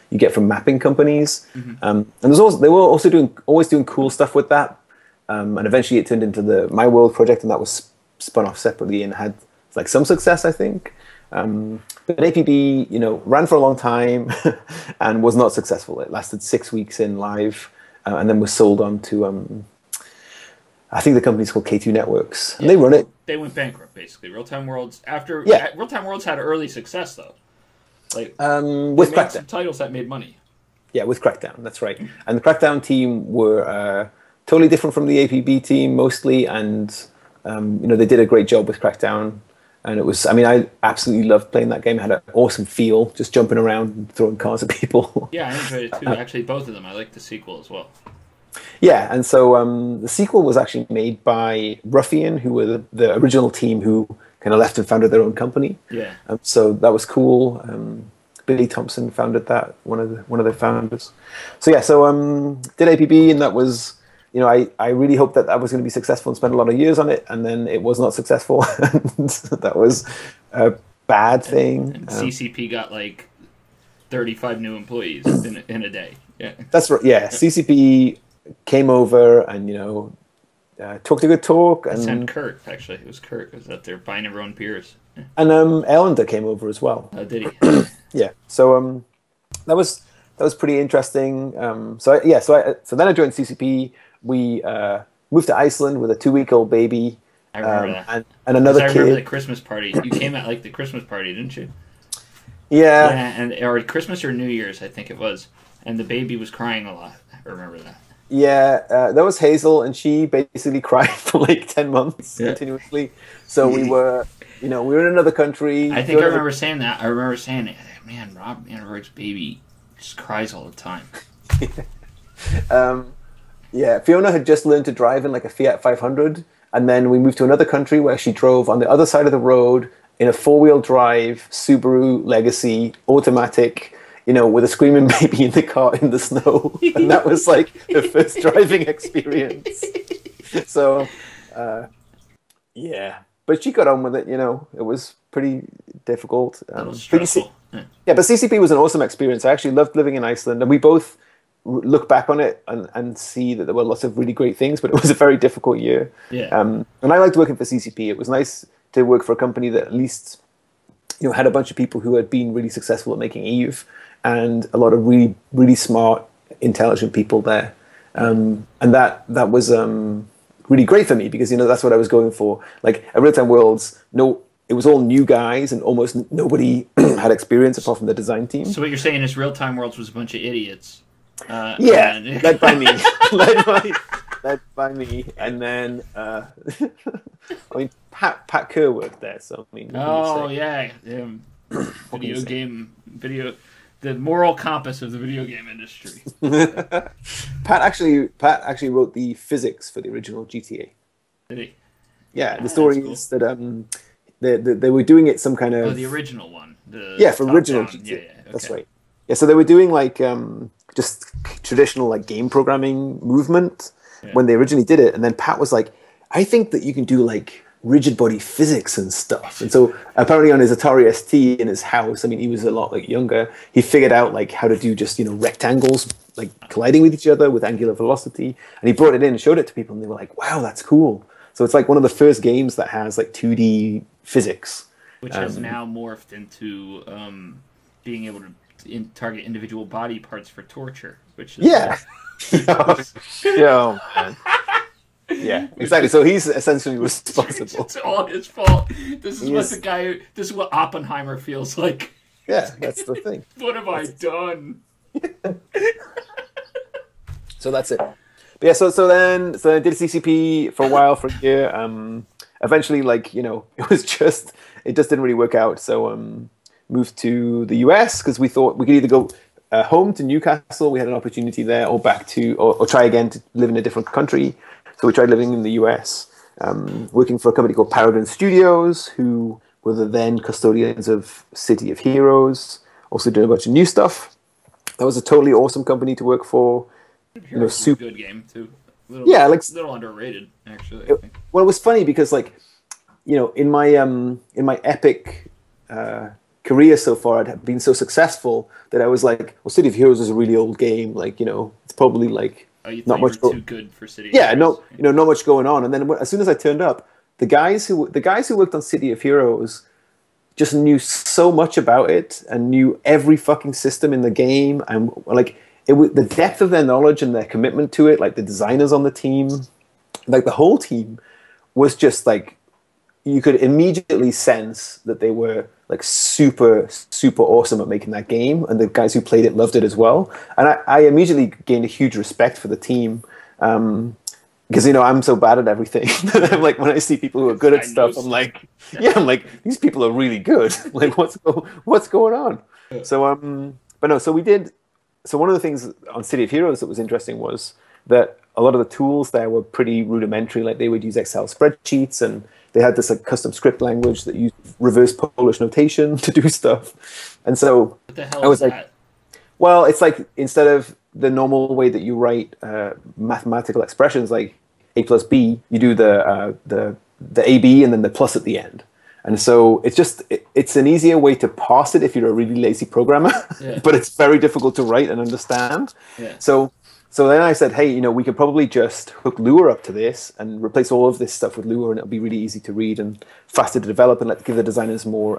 you get from mapping companies. And they were also always doing cool stuff with that. And eventually it turned into the My World project, and that was spun off separately and had like some success, I think. But APB, ran for a long time and was not successful. It lasted 6 weeks in live, and then was sold on to I think the company's called K2 Networks, and they run it. They went bankrupt, basically. Real Time Worlds Real Time Worlds had early success though. Like with Crackdown, some titles that made money. Yeah, with Crackdown, that's right. And the Crackdown team were totally different from the APB team mostly, and they did a great job with Crackdown. And it was, I absolutely loved playing that game. It had an awesome feel, just jumping around and throwing cars at people. Yeah, I enjoyed it too. Actually, both of them. I liked the sequel as well. Yeah, and so the sequel was actually made by Ruffian, who were the original team who kind of left and founded their own company. Yeah. So that was cool. Billy Thompson founded that, one of their founders. So yeah, did APB, and that was, I really hoped that was going to be successful and spent a lot of years on it, and then it was not successful. And that was a bad thing. And CCP got like 35 new employees in a day. Yeah. That's right. Yeah, CCP came over and talked a good talk. And sent Kurt, actually. It was Kurt. It was out there buying everyone beers. Yeah. And Ellender came over as well. Oh, did he? Yeah. So that was pretty interesting. So then I joined CCP. We moved to Iceland with a 2-week-old baby. I remember that. And another kid. I remember the Christmas party. You came at like the Christmas party, didn't you? Yeah. Yeah, or Christmas or New Year's, I think it was. And the baby was crying a lot. I remember that. Yeah, that was Hazel, and she basically cried for like 10 months continuously. So we were in another country. I think I remember saying that. I remember saying, man, Rob Anderberg's baby just cries all the time. Yeah, Fiona had just learned to drive in like a Fiat 500, and then we moved to another country where she drove on the other side of the road in a 4-wheel drive Subaru Legacy automatic, with a screaming baby in the car in the snow. And that was like her first driving experience. So, yeah. But she got on with it, It was pretty difficult. That was stressful. But CCP was an awesome experience. I actually loved living in Iceland, and we both look back on it and see that there were lots of really great things, but it was a very difficult year. Yeah. And I liked working for CCP. It was nice to work for a company that at least, had a bunch of people who had been really successful at making Eve, and a lot of really, really smart, intelligent people there. And that was really great for me because, that's what I was going for. Like at Real Time Worlds, it was all new guys and almost nobody had experience apart from the design team. So what you're saying is Real Time Worlds was a bunch of idiots. Led by me. led by me. And then, Pat Kerr worked there, so the moral compass of the video game industry. Pat actually wrote the physics for the original GTA. Did he? Yeah, the story is that they were doing it some kind of the original one. For original GTA. Yeah, okay. That's right. Yeah, so they were doing like just traditional like game programming movement when they originally did it, and then Pat was like, I think that you can do like rigid body physics and stuff. And so apparently on his Atari ST in his house, he was a lot like younger, he figured out like how to do just, rectangles like colliding with each other with angular velocity. And he brought it in and showed it to people, and they were like, wow, that's cool. So it's like one of the first games that has like 2D physics. Which has now morphed into being able to target individual body parts for torture. Which is man. Yeah, exactly. So he's essentially responsible. It's all his fault. This is what Oppenheimer feels like. Yeah, that's the thing. What have I done? So that's it. But yeah, so I did CCP for a while, for a year. Eventually, like, it just didn't really work out. So moved to the US because we thought we could either go home to Newcastle, we had an opportunity there, or back to, or try again to live in a different country. So we tried living in the US, working for a company called Paragon Studios, who were the then custodians of City of Heroes, also doing a bunch of new stuff. That was a totally awesome company to work for. Super good game too. Little underrated, actually. Well, it was funny because, like, in my epic career so far, I'd been so successful that I was like, well, City of Heroes is a really old game. Like, it's probably like not much too good for City of Heroes. Yeah, not much going on. And then as soon as I turned up, the guys who worked on City of Heroes just knew so much about it and knew every fucking system in the game, and like, the depth of their knowledge and their commitment to it, like the designers on the team, like the whole team, was just like, you could immediately sense that they were like super, super awesome at making that game, and the guys who played it loved it as well. And I immediately gained a huge respect for the team, because I'm so bad at everything. I'm like, when I see people who are good at stuff, I'm like, these people are really good. Like, what's going on? So but no, so we did. So one of the things on City of Heroes that was interesting was that a lot of the tools there were pretty rudimentary. Like, they would use Excel spreadsheets, and they had this like custom script language that used reverse Polish notation to do stuff. And so what the hell is that? Well, it's like, instead of the normal way that you write mathematical expressions like A plus B, you do the AB and then the plus at the end. And so it's an easier way to parse it if you're a really lazy programmer, but it's very difficult to write and understand. Yeah. So then I said, hey, we could probably just hook Lua up to this and replace all of this stuff with Lua, and it'll be really easy to read and faster to develop, and give the designers more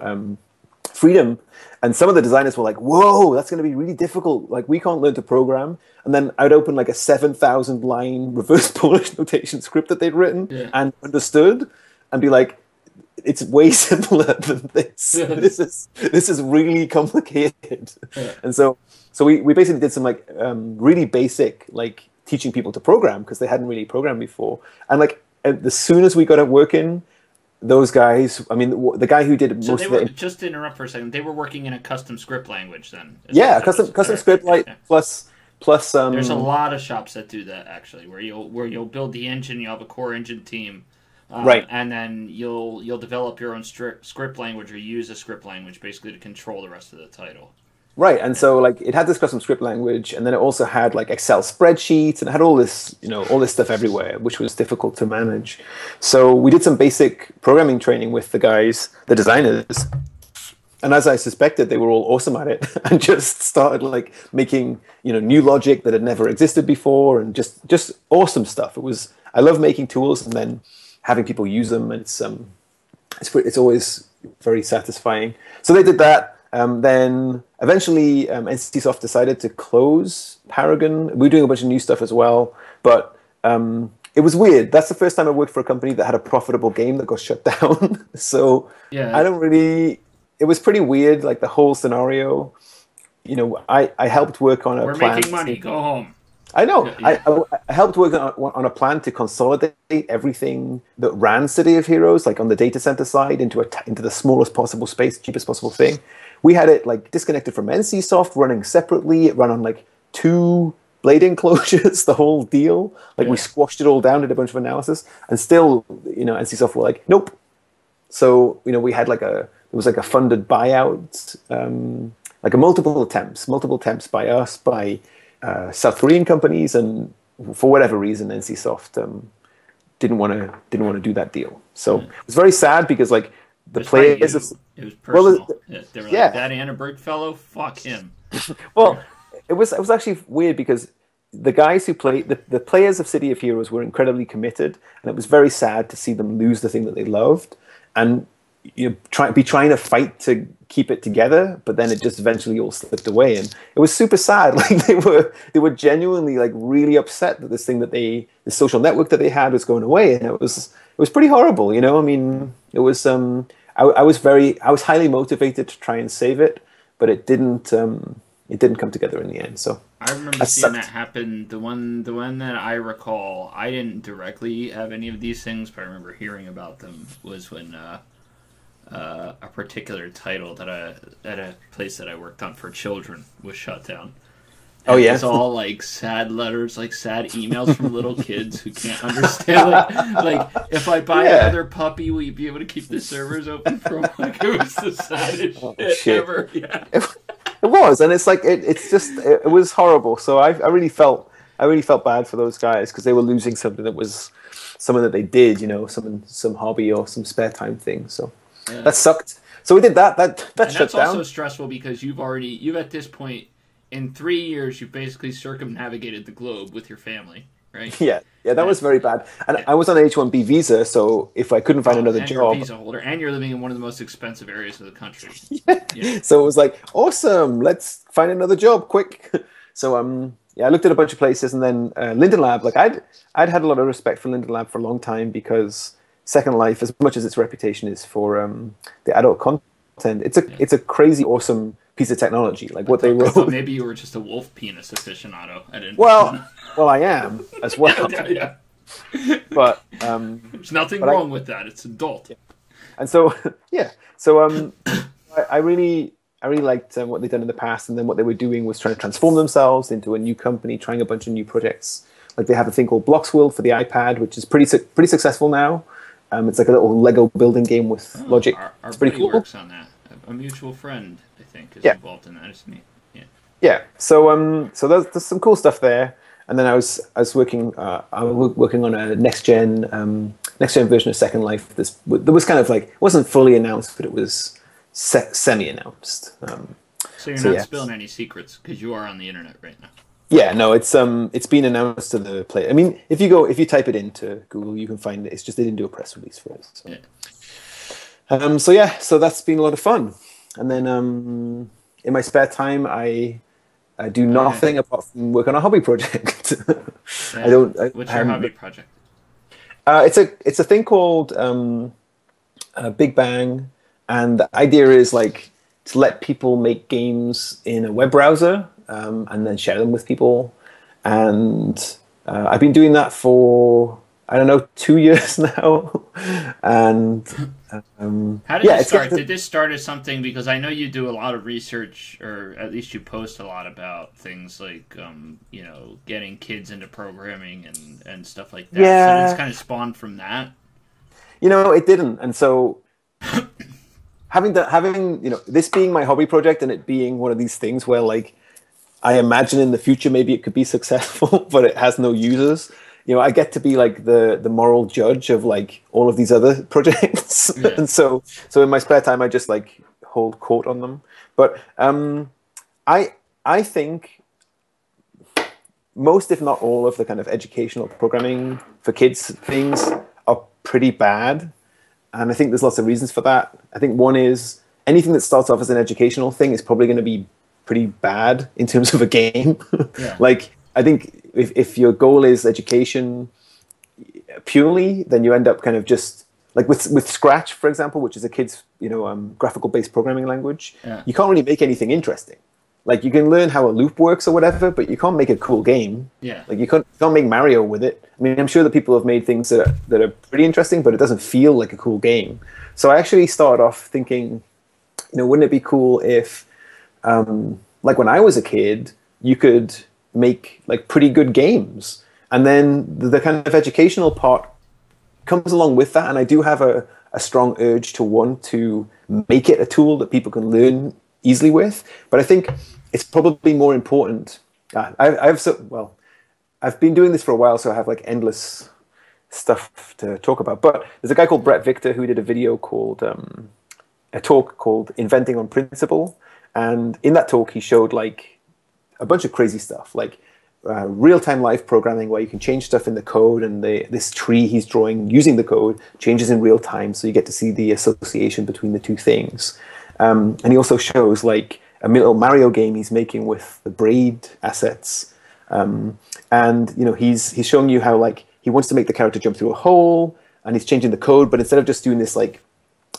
freedom. And some of the designers were like, whoa, that's going to be really difficult. Like, we can't learn to program. And then I'd open like a 7,000 line reverse Polish notation script that they'd written and understood, and be like, it's way simpler than this. Yeah. This is really complicated. Yeah. And so we basically did some like really basic, like, teaching people to program, because they hadn't really programmed before. And like, as soon as we got it working, those guys, I mean, the guy who did most of it. Just to interrupt for a second, they were working in a custom script language then. Custom script, like, plus. There's a lot of shops that do that, actually, where you'll build the engine, you have a core engine team. Right, and then you'll develop your own script language, or use a script language basically to control the rest of the title. Right, and so like, it had this custom script language, and then it also had like Excel spreadsheets, and it had all this stuff everywhere, which was difficult to manage. So we did some basic programming training with the guys, the designers, and as I suspected, they were all awesome at it, and just started like making new logic that had never existed before, and just awesome stuff. I love making tools and then having people use them, and it's always very satisfying. So they did that. Then eventually, NCSoft decided to close Paragon. We were doing a bunch of new stuff as well, but it was weird. That's the first time I worked for a company that had a profitable game that got shut down. So I don't really. It was pretty weird, like the whole scenario. I helped work on a plan. We're making money. Go home. I know. Yeah. I helped work on a plan to consolidate everything that ran City of Heroes, like on the data center side, into the smallest possible space, cheapest possible thing. We had it like disconnected from NCSoft, running separately. It ran on like 2 blade enclosures, the whole deal. Like, we squashed it all down, did a bunch of analysis, and still, NCSoft were like, nope. So we had it was like a funded buyout, like multiple attempts by us, by South Korean companies, and for whatever reason, NCSoft didn't want to do that deal. So it was very sad, because like the players, it was personal. They were like, that Anderberg fellow, fuck him. Well, it was actually weird, because the guys who played the players of City of Heroes were incredibly committed, and it was very sad to see them lose the thing that they loved, and trying to fight to keep it together, but then it just eventually all slipped away, and it was super sad. Like, they were genuinely like really upset that the social network that they had was going away, and it was pretty horrible. I mean, it was I was highly motivated to try and save it, but it didn't it didn't come together in the end. So I remember that seeing sucked. that happen. The one that I recall, I didn't directly have any of these things, but I remember hearing about them. Was when a particular title that at a place that I worked on for children was shut down. Oh And yeah, it's all like sad letters, like sad emails from little kids who can't understand. Like if I buy Yeah. another puppy, will you be able to keep the servers open for them? Like it was the saddest shit shit. ever. Yeah. it was, and it's like it was horrible. So I really felt bad for those guys because they were losing something that was something that they did, some hobby or some spare time thing. So that sucked. So we did that. That And shut that's down. also stressful because you've at this point, in 3 years, you've basically circumnavigated the globe with your family, right? Yeah, that was very bad. And I was on an H-1B visa, so if I couldn't find another and you're a job, visa holder, and you're living in one of the most expensive areas of the country. Yeah. so it was like, awesome, let's find another job quick. So I looked at a bunch of places, and then Linden Lab. Like I'd had a lot of respect for Linden Lab for a long time because Second Life, as much as its reputation is for the adult content, it's a crazy awesome piece of technology. Like what they wrote. So maybe you were just a wolf penis aficionado. I didn't. Well, I am as well. Yeah. But There's nothing wrong with that. It's adult. Yeah. And so I really liked what they'd done in the past, and then what they were doing was trying to transform themselves into a new company, trying a bunch of new projects. Like they have a thing called Bloxworld for the iPad, which is pretty successful now. It's like a little Lego building game with logic. Our it's pretty buddy cool. works on that. A mutual friend, I think, is involved in that. It's neat. Yeah. Yeah. So there's some cool stuff there. And then I was working on a next gen version of Second Life. That was kind of like, it wasn't fully announced, but it was semi announced. So you're not spilling any secrets because you are on the internet right now. Yeah, no, it's been announced to the player. I mean, if you type it into Google, you can find it. It's just they didn't do a press release for it. So. Yeah. So that's been a lot of fun. And then in my spare time, I do nothing apart from work on a hobby project. Yeah. What's your hobby project? It's a thing called Big Bang, and the idea is like to let people make games in a web browser and then share them with people. And I've been doing that for 2 years now. And how did it start? Did this start as something, because I know you do a lot of research, or at least you post a lot about things like getting kids into programming and stuff like that. Yeah. So it's kind of spawned from that. It didn't. And so having this being my hobby project and it being one of these things where like I imagine in the future maybe it could be successful, but it has no users. I get to be like the moral judge of like all of these other projects. Yeah. And so in my spare time I just like hold court on them. But I think most, if not all, of the kind of educational programming for kids things are pretty bad. And I think there's lots of reasons for that. I think one is anything that starts off as an educational thing is probably going to be pretty bad in terms of a game. Yeah. Like, I think if your goal is education purely, then you end up kind of just like with Scratch, for example, which is a kid's graphical-based programming language. Yeah. You can't really make anything interesting. Like you can learn how a loop works or whatever, but you can't make a cool game. Yeah. Like you can't make Mario with it. I mean, I'm sure that people have made things that are pretty interesting, but it doesn't feel like a cool game. So I actually started off thinking, wouldn't it be cool if, like when I was a kid, you could make like pretty good games, and then the kind of educational part comes along with that. And I do have a strong urge to want to make it a tool that people can learn easily with. But I think it's probably more important. I've been doing this for a while, so I have like endless stuff to talk about. But there's a guy called Brett Victor who did a video called a talk called Inventing on Principle, and in that talk he showed like a bunch of crazy stuff, like real-time live programming where you can change stuff in the code, and this tree he's drawing using the code changes in real time, so you get to see the association between the two things. And he also shows like a little Mario game he's making with the braid assets. And he's showing you how like he wants to make the character jump through a hole, and he's changing the code, but instead of just doing this like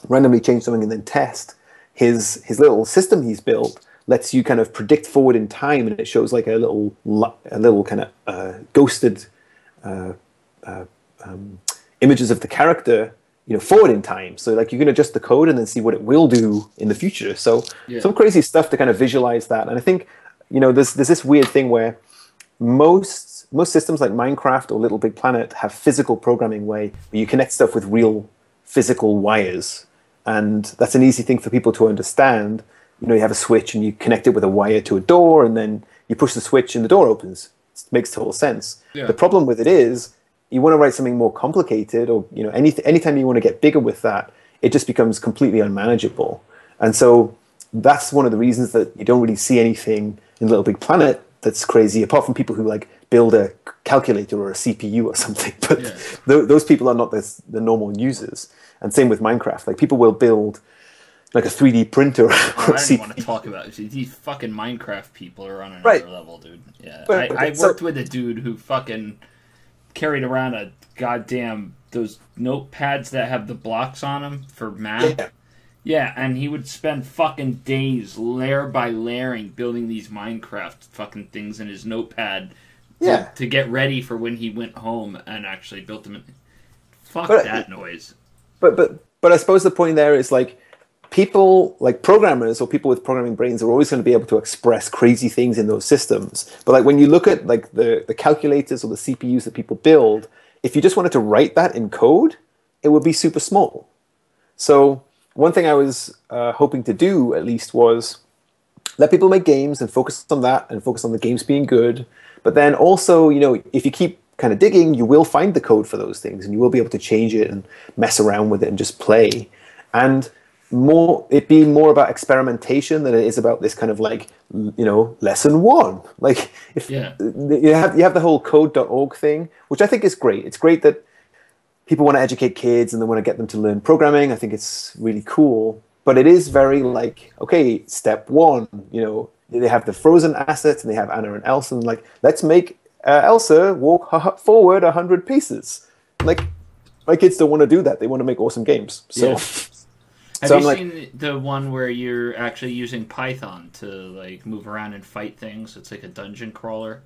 randomly change something and then test, his little system he's built lets you kind of predict forward in time, and it shows like a little kind of ghosted images of the character, forward in time. So like you can adjust the code and then see what it will do in the future. So some crazy stuff to kind of visualize that. And I think, there's this weird thing where most systems like Minecraft or Little Big Planet have physical programming where you connect stuff with real physical wires. And that's an easy thing for people to understand. You have a switch and you connect it with a wire to a door, and then you push the switch and the door opens. It makes total sense. Yeah. The problem with it is you want to write something more complicated, or anytime you want to get bigger with that, it just becomes completely unmanageable. And so that's one of the reasons that you don't really see anything in Little Big Planet that's crazy, apart from people who like build a calculator or a CPU or something. But those people are not the normal users. And same with Minecraft. Like people will build like a 3D printer. I didn't want to talk about it. These fucking Minecraft people are on another level, dude. Yeah, I worked with a dude who fucking carried around a goddamn those notepads that have the blocks on them for math. Yeah, and he would spend fucking days layer by layering building these Minecraft fucking things in his notepad to get ready for when he went home and actually built them. Fuck that noise. But I suppose the point there is like people like programmers or people with programming brains are always going to be able to express crazy things in those systems. But like when you look at like the calculators or the CPUs that people build, if you just wanted to write that in code, it would be super small. So one thing I was hoping to do at least was let people make games and focus on that and focus on the games being good. But then also, if you keep kind of digging, you will find the code for those things and you will be able to change it and mess around with it and just play. And it be more about experimentation than it is about this kind of like, lesson one. Like if you have the whole code.org thing, which I think is great. It's great that people want to educate kids and they want to get them to learn programming. I think it's really cool. But it is very like, okay, step one, they have the frozen assets and they have Anna and Elsa. And like, let's make Elsa walk forward 100 paces. Like, my kids don't want to do that. They want to make awesome games. So, have you seen the one where you're actually using Python to like move around and fight things? It's like a dungeon crawler.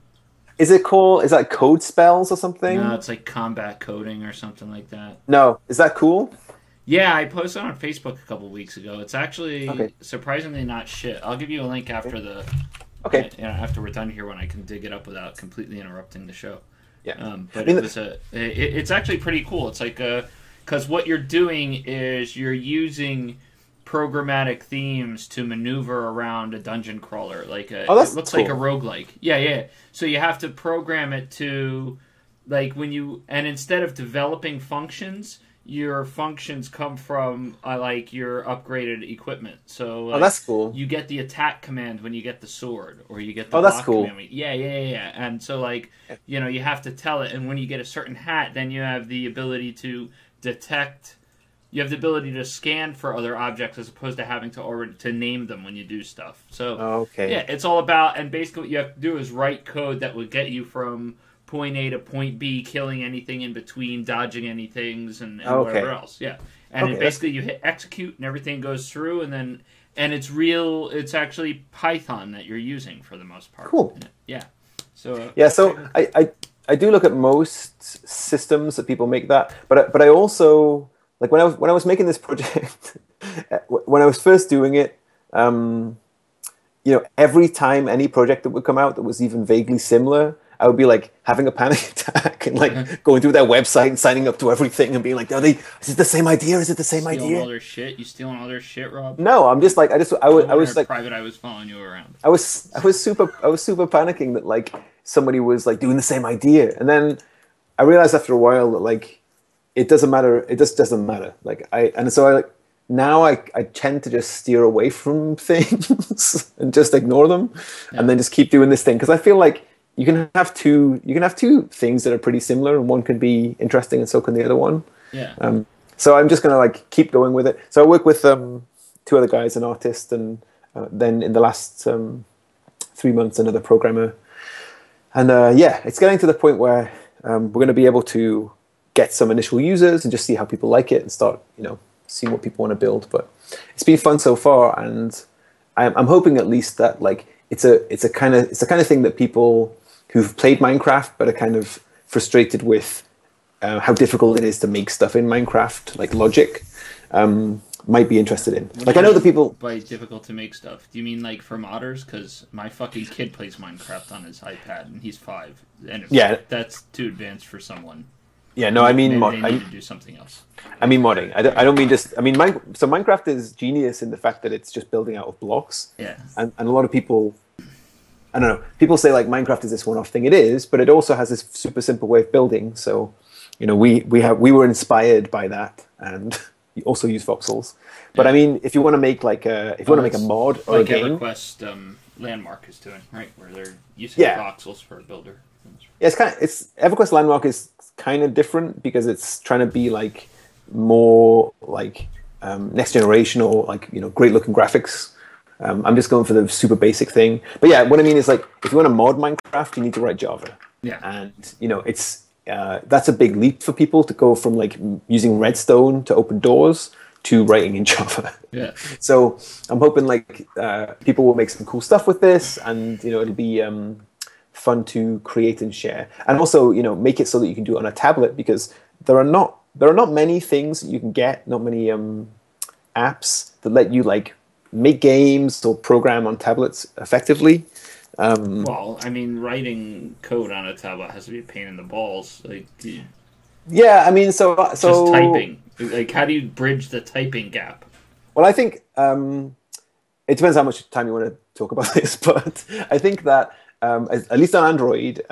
Is that code spells or something? No, it's like combat coding or something like that. No, is that cool? Yeah, I posted on Facebook a couple weeks ago. It's actually surprisingly not shit. I'll give you a link after after we're done here when I can dig it up without completely interrupting the show. Yeah, but it's actually pretty cool. It's like because what you're doing is you're using programmatic themes to maneuver around a dungeon crawler. Like it looks cool. Like a roguelike. Yeah. So you have to program it to like and instead of developing functions, your functions come from like your upgraded equipment. So like, that's cool. You get the attack command when you get the sword, or you get the block command. Yeah. And so like you have to tell it, and when you get a certain hat, then you have the ability to detect. You have the ability to scan for other objects as opposed to having to name them when you do stuff. So it's all about, and basically what you have to do is write code that would get you from point A to point B, killing anything in between, dodging anything, and whatever else. Yeah, and basically you hit execute and everything goes through, and it's actually Python that you're using for the most part. Cool. Yeah. So I do look at most systems that people make that, but I also. Like when I was making this project, when I was first doing it, every time any project that would come out that was even vaguely similar, I would be like having a panic attack and like going through their website and signing up to everything and being like, is it the same idea? Is it the same idea? Stealing all their shit? You stealing all their shit, Rob? No, I'm just like I was like private. I was following you around. I was super panicking that like somebody was like doing the same idea, and then I realized after a while that like. It doesn't matter. It just doesn't matter. Now I tend to just steer away from things and just ignore them, and then just keep doing this thing because I feel like you can have two things that are pretty similar, and one can be interesting, and so can the other one. Yeah. So I'm just gonna like keep going with it. So I work with two other guys, an artist, and then in the last 3 months another programmer, and it's getting to the point where we're going to be able to get some initial users and just see how people like it and start, seeing what people want to build. But it's been fun so far, and I'm hoping at least that like it's the kind of thing that people who've played Minecraft but are kind of frustrated with how difficult it is to make stuff in Minecraft, like logic, might be interested in. Like I know the people by difficult to make stuff. Do you mean like for modders? Because my fucking kid plays Minecraft on his iPad and he's 5, and that's too advanced for someone. Yeah, no, I mean, they need to do something else. I mean modding. I don't mean just. I mean, so Minecraft is genius in the fact that it's just building out of blocks. Yeah. And a lot of people, I don't know. People say like Minecraft is this one-off thing. It is, but it also has this super simple way of building. So, we were inspired by that, and you also use voxels. But I mean, if you want to make like a mod or like a game, EverQuest Landmark is doing, right, where they're using voxels for a builder. Yeah, EverQuest Landmark is kind of different because it's trying to be like more like next generation or like great looking graphics. I'm just going for the super basic thing. But yeah, what I mean is like if you want to mod Minecraft, you need to write Java. Yeah, and it's that's a big leap for people to go from like using Redstone to open doors to writing in Java. Yeah. So I'm hoping like people will make some cool stuff with this, and it'll be fun to create and share, and also make it so that you can do it on a tablet, because there are not many things that you can get, not many apps that let you like make games or program on tablets effectively. Well, I mean, writing code on a tablet has to be a pain in the balls. Like, yeah, I mean, so just typing. Like, how do you bridge the typing gap? Well, I think it depends how much time you want to talk about this, but I think that at least on Android,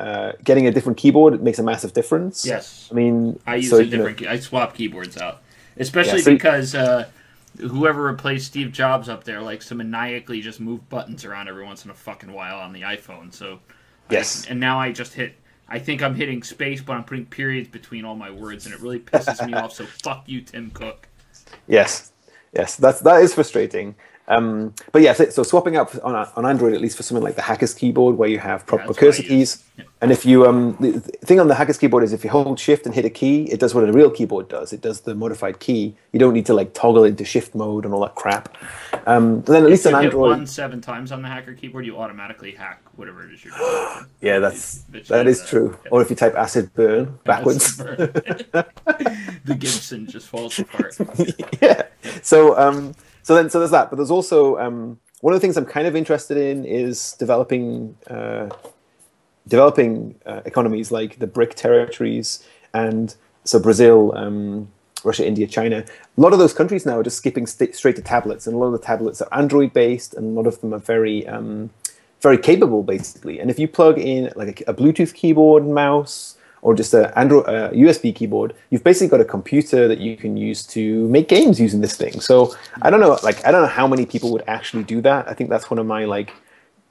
getting a different keyboard makes a massive difference. Yes. I mean, I use a different. I swap keyboards out, especially because whoever replaced Steve Jobs up there likes to maniacally just move buttons around every once in a fucking while on the iPhone. So yes, and now I just hit. I think I'm hitting space, but I'm putting periods between all my words, and it really pisses me off. So fuck you, Tim Cook. Yes, that is frustrating. But yeah, so swapping out on Android, at least for something like the Hacker's keyboard, where you have proper cursor keys, and if you the thing on the Hacker's keyboard is if you hold Shift and hit a key, it does what a real keyboard does. It does the modified key. You don't need to like toggle into Shift mode and all that crap. But then at least on Android, if you hit 7 times on the Hacker keyboard, you automatically hack whatever it is you're doing. Yeah, that is true. Yeah. Or if you type acid burn backwards, the Gibson just falls apart. Yeah. So there's that, but there's also one of the things I'm kind of interested in is developing economies like the BRIC territories, and so Brazil, Russia, India, China. A lot of those countries now are just skipping straight to tablets, and a lot of the tablets are Android based, and a lot of them are very very capable basically. And if you plug in like a Bluetooth keyboard and mouse, or just a USB keyboard, you've basically got a computer that you can use to make games using this thing. So I don't know how many people would actually do that. I think that's one of my like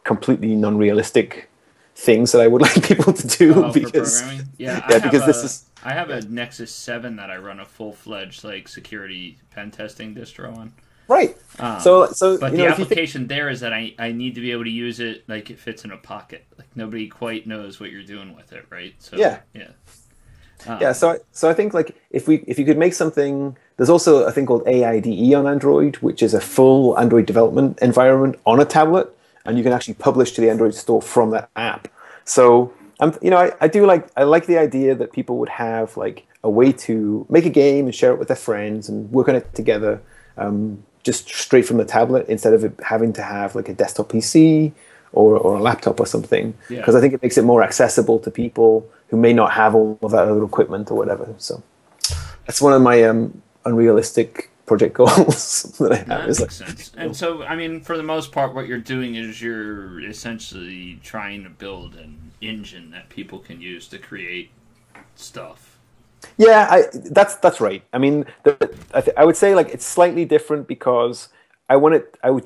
completely non-realistic things that I would like people to do because for programming? I have a Nexus 7 that I run a full-fledged like security pen testing distro on. Right. But the application there is that I need to be able to use it like it fits in a pocket. Like nobody quite knows what you're doing with it, right? So yeah. So I think like if you could make something, there's also a thing called AIDE on Android, which is a full Android development environment on a tablet, and you can actually publish to the Android store from that app. So I like the idea that people would have like a way to make a game and share it with their friends and work on it together. Just straight from the tablet instead of it having to have like a desktop PC or a laptop or something. Because I think it makes it more accessible to people who may not have all of that other equipment or whatever. So that's one of my unrealistic project goals that I have. That makes sense. And so, I mean, for the most part, what you're doing is you're essentially trying to build an engine that people can use to create stuff. Yeah, that's right. I mean, I would say like it's slightly different because I do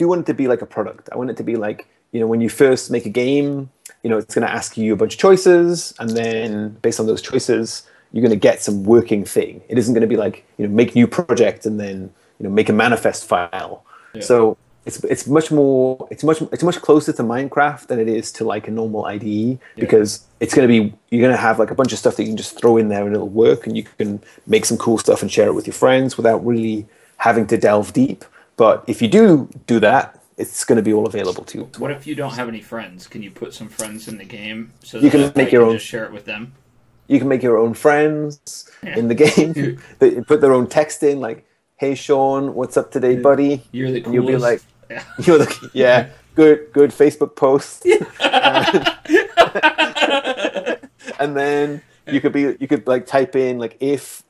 want it to be like a product. I want it to be like, when you first make a game, it's going to ask you a bunch of choices, and then based on those choices, you're going to get some working thing. It isn't going to be like, make new project and then, make a manifest file. Yeah. So it's much closer to Minecraft than it is to like a normal IDE, because you're going to have like a bunch of stuff that you can just throw in there and it'll work, and you can make some cool stuff and share it with your friends without really having to delve deep. But if you do that, it's going to be all available to you. What if you don't have any friends? Can you put some friends in the game so You can that make I your can own. just share it with them? You can make your own friends in the game. They put their own text in, like, "Hey Sean, what's up today, buddy?" You're the coolest. And you'll be like, yeah. "You're the good Facebook post." And then you could like type in like if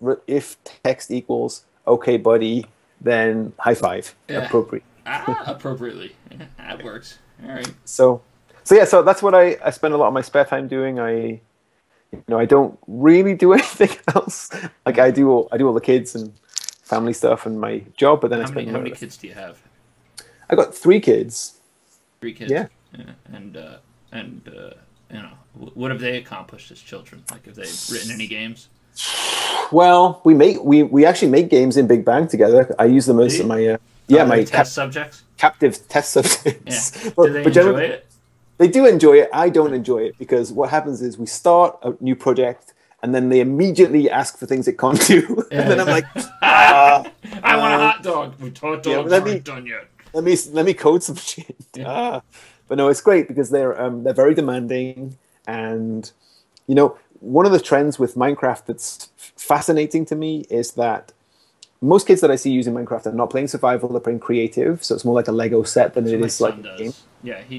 text equals "okay, buddy," then high five. Appropriate. Appropriately. Yeah, that works. All right. So that's what I spend a lot of my spare time doing. I don't really do anything else. Like I do all the kids and family stuff and my job, but then how many kids do you have? I got 3 kids. 3 kids. Yeah. And you know, what have they accomplished as children? Like, have they written any games? Well, we actually make games in Big Bang together. I use them as my my test subjects. Captive test subjects. Yeah. Do they enjoy it? They do enjoy it. I don't enjoy it because what happens is we start a new project and then they immediately ask for things it can't do. Yeah. And then I'm like, I want a hot dog. Hot dogs aren't done yet. Let me code some shit. Yeah. But no, it's great because they're very demanding, and you know, one of the trends with Minecraft that's fascinating to me is that most kids that I see using Minecraft are not playing survival; they're playing creative. So it's more like a Lego set than it is like a game. Yeah, he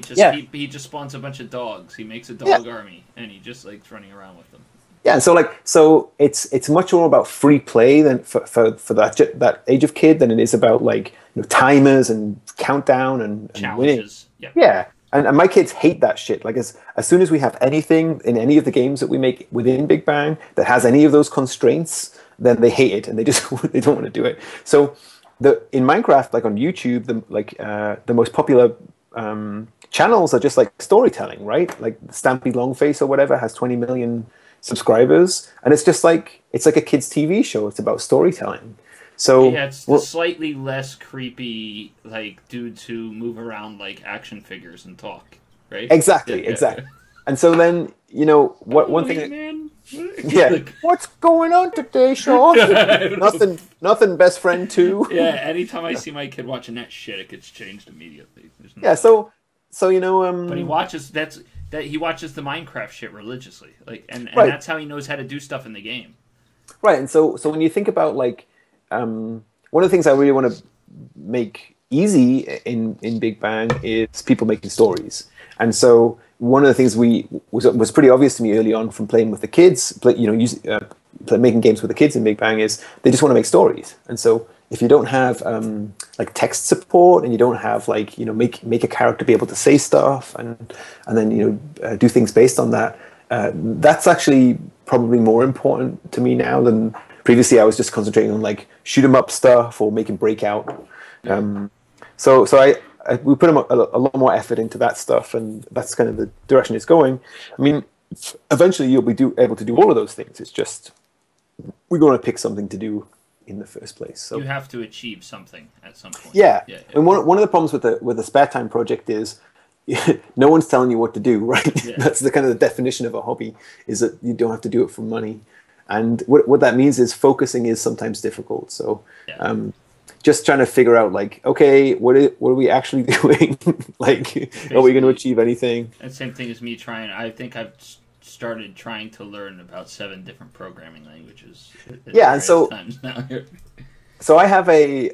just spawns a bunch of dogs. He makes a dog army, and he just likes running around with them. Yeah, so it's much more about free play than for that age of kid than it is about like timers and countdown and challenges. Winning. Yeah. And my kids hate that shit. Like as soon as we have anything in any of the games that we make within Big Bang that has any of those constraints, then they hate it and they don't want to do it. So in Minecraft, like on YouTube, the most popular channels are just like storytelling, right? Like Stampy Longface or whatever has 20 million subscribers, and it's just like it's like a kids' TV show. It's about storytelling. So yeah, it's the slightly less creepy, like dude to move around like action figures and talk, right? Exactly. And so then one thing. Man. Yeah. What's going on today, Sean? nothing. Best friend 2. Yeah. Anytime I see my kid watching that shit, it gets changed immediately. Yeah. So But he watches he watches the Minecraft shit religiously, like, and right. That's how he knows how to do stuff in the game. Right. And so when you think about like. One of the things I really want to make easy in Big Bang is people making stories. And so one of the things was pretty obvious to me early on from playing with the kids, making games with the kids in Big Bang is they just want to make stories. And so if you don't have like text support and you don't have like make a character be able to say stuff and then do things based on that, that's actually probably more important to me now than. Previously, I was just concentrating on like shoot 'em up stuff or making Breakout. So we put a lot more effort into that stuff, and that's kind of the direction it's going. I mean, eventually you'll be able to do all of those things. It's just we're going to pick something to do in the first place. So you have to achieve something at some point. Yeah. And one of the problems with the spare time project is no one's telling you what to do, right? Yeah. That's the kind of the definition of a hobby is that you don't have to do it for money. And what that means is focusing is sometimes difficult. So just trying to figure out like, okay, what are we actually doing? Like, basically, are we going to achieve anything? And same thing as me trying. I think I've started trying to learn about 7 different programming languages. Yeah, and so now. So I have a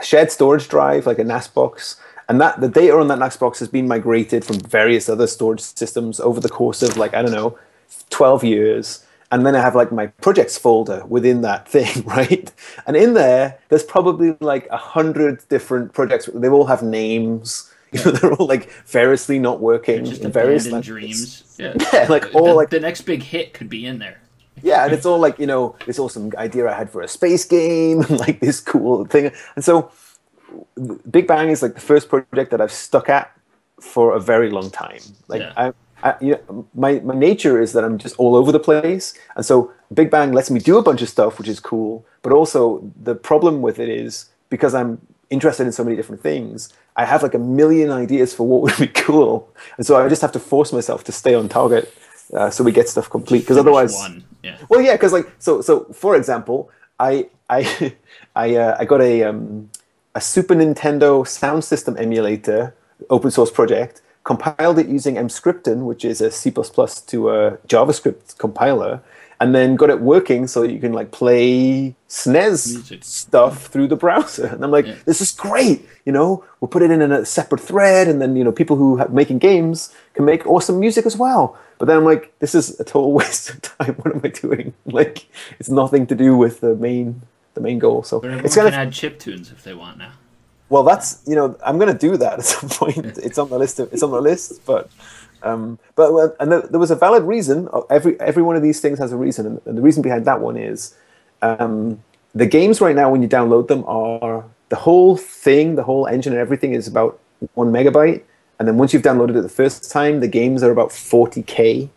shared storage drive, like a NAS box. And the data on that NAS box has been migrated from various other storage systems over the course of 12 years, and then I have like my projects folder within that thing, right? And in there's probably like 100 different projects. They all have names. They're all like variously not working. Just in various dreams. Yeah, the next big hit could be in there. Yeah, and it's all like this awesome idea I had for a space game, and like this cool thing. And so, Big Bang is like the first project that I've stuck at for a very long time. Like my nature is that I'm just all over the place, and so Big Bang lets me do a bunch of stuff, which is cool. But also the problem with it is because I'm interested in so many different things, I have like a million ideas for what would be cool, and so I just have to force myself to stay on target so we get stuff complete. Because otherwise, well, yeah, because like so for example, I got a Super Nintendo sound system emulator, open source project, compiled it using Emscripten, which is a C++ to a JavaScript compiler, and then got it working so you can like play SNES Music. stuff through the browser. And I'm like, this is great. We'll put it in a separate thread, and then people who are making games can make awesome music as well. But then I'm like, this is a total waste of time. What am I doing? Like, it's nothing to do with the main goal. So But it's everyone kind can of add chip tunes if they want now. well, that's I'm going to do that at some point. It's on the list. It's on the list, but there was a valid reason. Every one of these things has a reason, and the reason behind that one is the games right now when you download them are the whole thing, the whole engine and everything is about 1 megabyte, and then once you've downloaded it the first time, the games are about 40K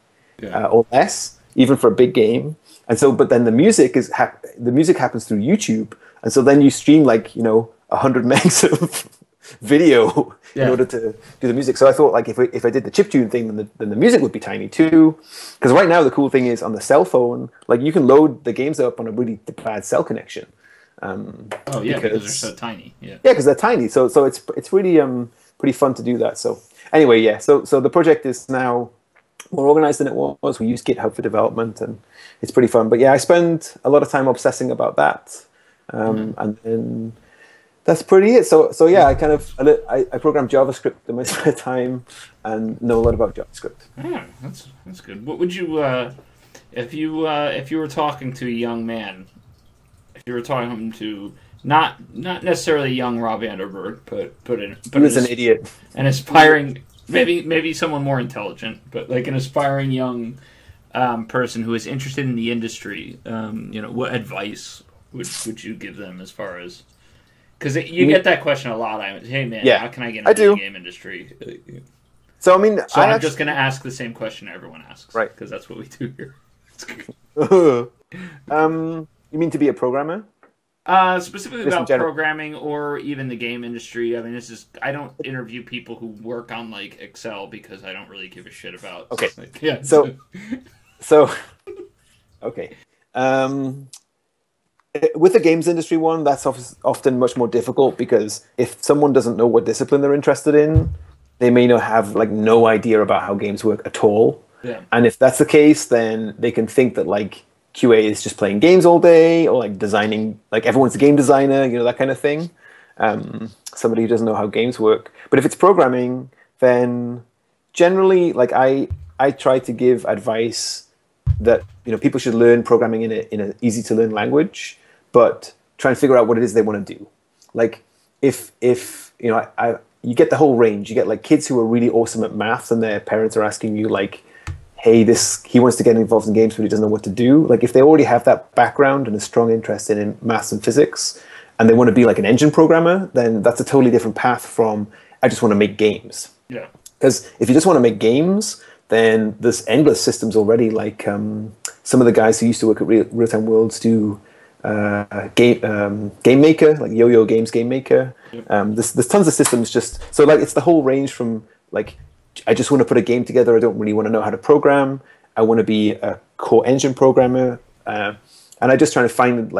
or less, even for a big game. And so, but then the music happens through YouTube, and so then you stream 100 megs of video in order to do the music. So I thought if I did the chiptune thing, then the music would be tiny too. Because right now the cool thing is on the cell phone, you can load the games up on a really bad cell connection. Because they're so tiny. Yeah, because they're tiny. So it's really pretty fun to do that. So anyway, so the project is now more organized than it was. We use GitHub for development, and it's pretty fun. But I spend a lot of time obsessing about that, and then that's pretty it. So I program JavaScript in my spare time and know a lot about JavaScript. Yeah, that's good. What would you if you were talking to a young man, if you were talking to not necessarily young Rob Anderberg, but he was an idiot, an aspiring, maybe someone more intelligent, but like an aspiring young person who is interested in the industry, what advice would you give them as far as, because you get that question a lot. Hey man, how can I get into the game industry? So I'm just going to ask the same question everyone asks, right? Because that's what we do here. You mean to be a programmer? Specifically about programming or even the game industry. I mean, I don't interview people who work on Excel because I don't really give a shit about. Okay. Yeah. So okay. With the games industry one, that's often much more difficult because if someone doesn't know what discipline they're interested in, they may not have no idea about how games work at all. Yeah. And if that's the case, then they can think that QA is just playing games all day, or designing, everyone's a game designer, that kind of thing. Somebody who doesn't know how games work. But if it's programming, then generally, I try to give advice that people should learn programming in an easy to learn language, but try and figure out what it is they want to do. If you get the whole range. You get kids who are really awesome at maths, and their parents are asking you hey, he wants to get involved in games, but he doesn't know what to do. If they already have that background and a strong interest in maths and physics, and they want to be an engine programmer, then that's a totally different path from I just want to make games. Yeah. Because if you just want to make games, then there's endless systems already. Some of the guys who used to work at Real Time Worlds do Game Maker, Yo-Yo Games Game Maker. There's tons of systems. It's the whole range from I just want to put a game together. I don't really want to know how to program. I want to be a core engine programmer, and I just try to find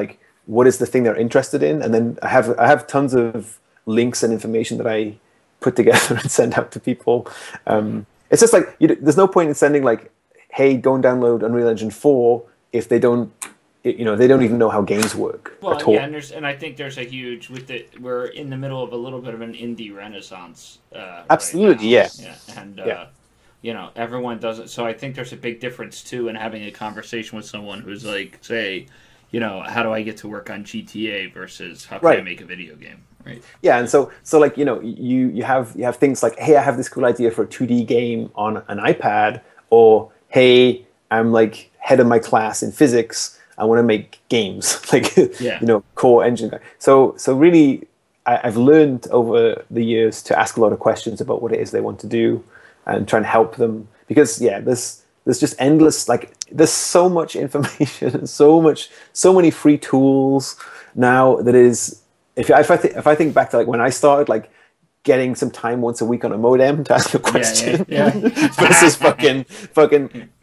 what is the thing they're interested in, and then I have tons of links and information that I put together and send out to people. It's just there's no point in sending hey, go and download Unreal Engine 4 if they don't. They don't even know how games work at all. Yeah, and I think there's a huge we're in the middle of a little bit of an indie renaissance. Absolutely, right now. Yeah. And everyone does it. So I think there's a big difference too in having a conversation with someone who's say, how do I get to work on GTA versus how can I make a video game, right? Yeah, and so you have things like, hey, I have this cool idea for a 2D game on an iPad, or hey, I'm head of my class in physics. I want to make games, core engine guy. So really, I've learned over the years to ask a lot of questions about what it is they want to do, and try and help them. Because there's just endless, there's so much information, so many free tools now that is. If I think back to when I started, getting some time once a week on a modem to ask a question Yeah. versus fucking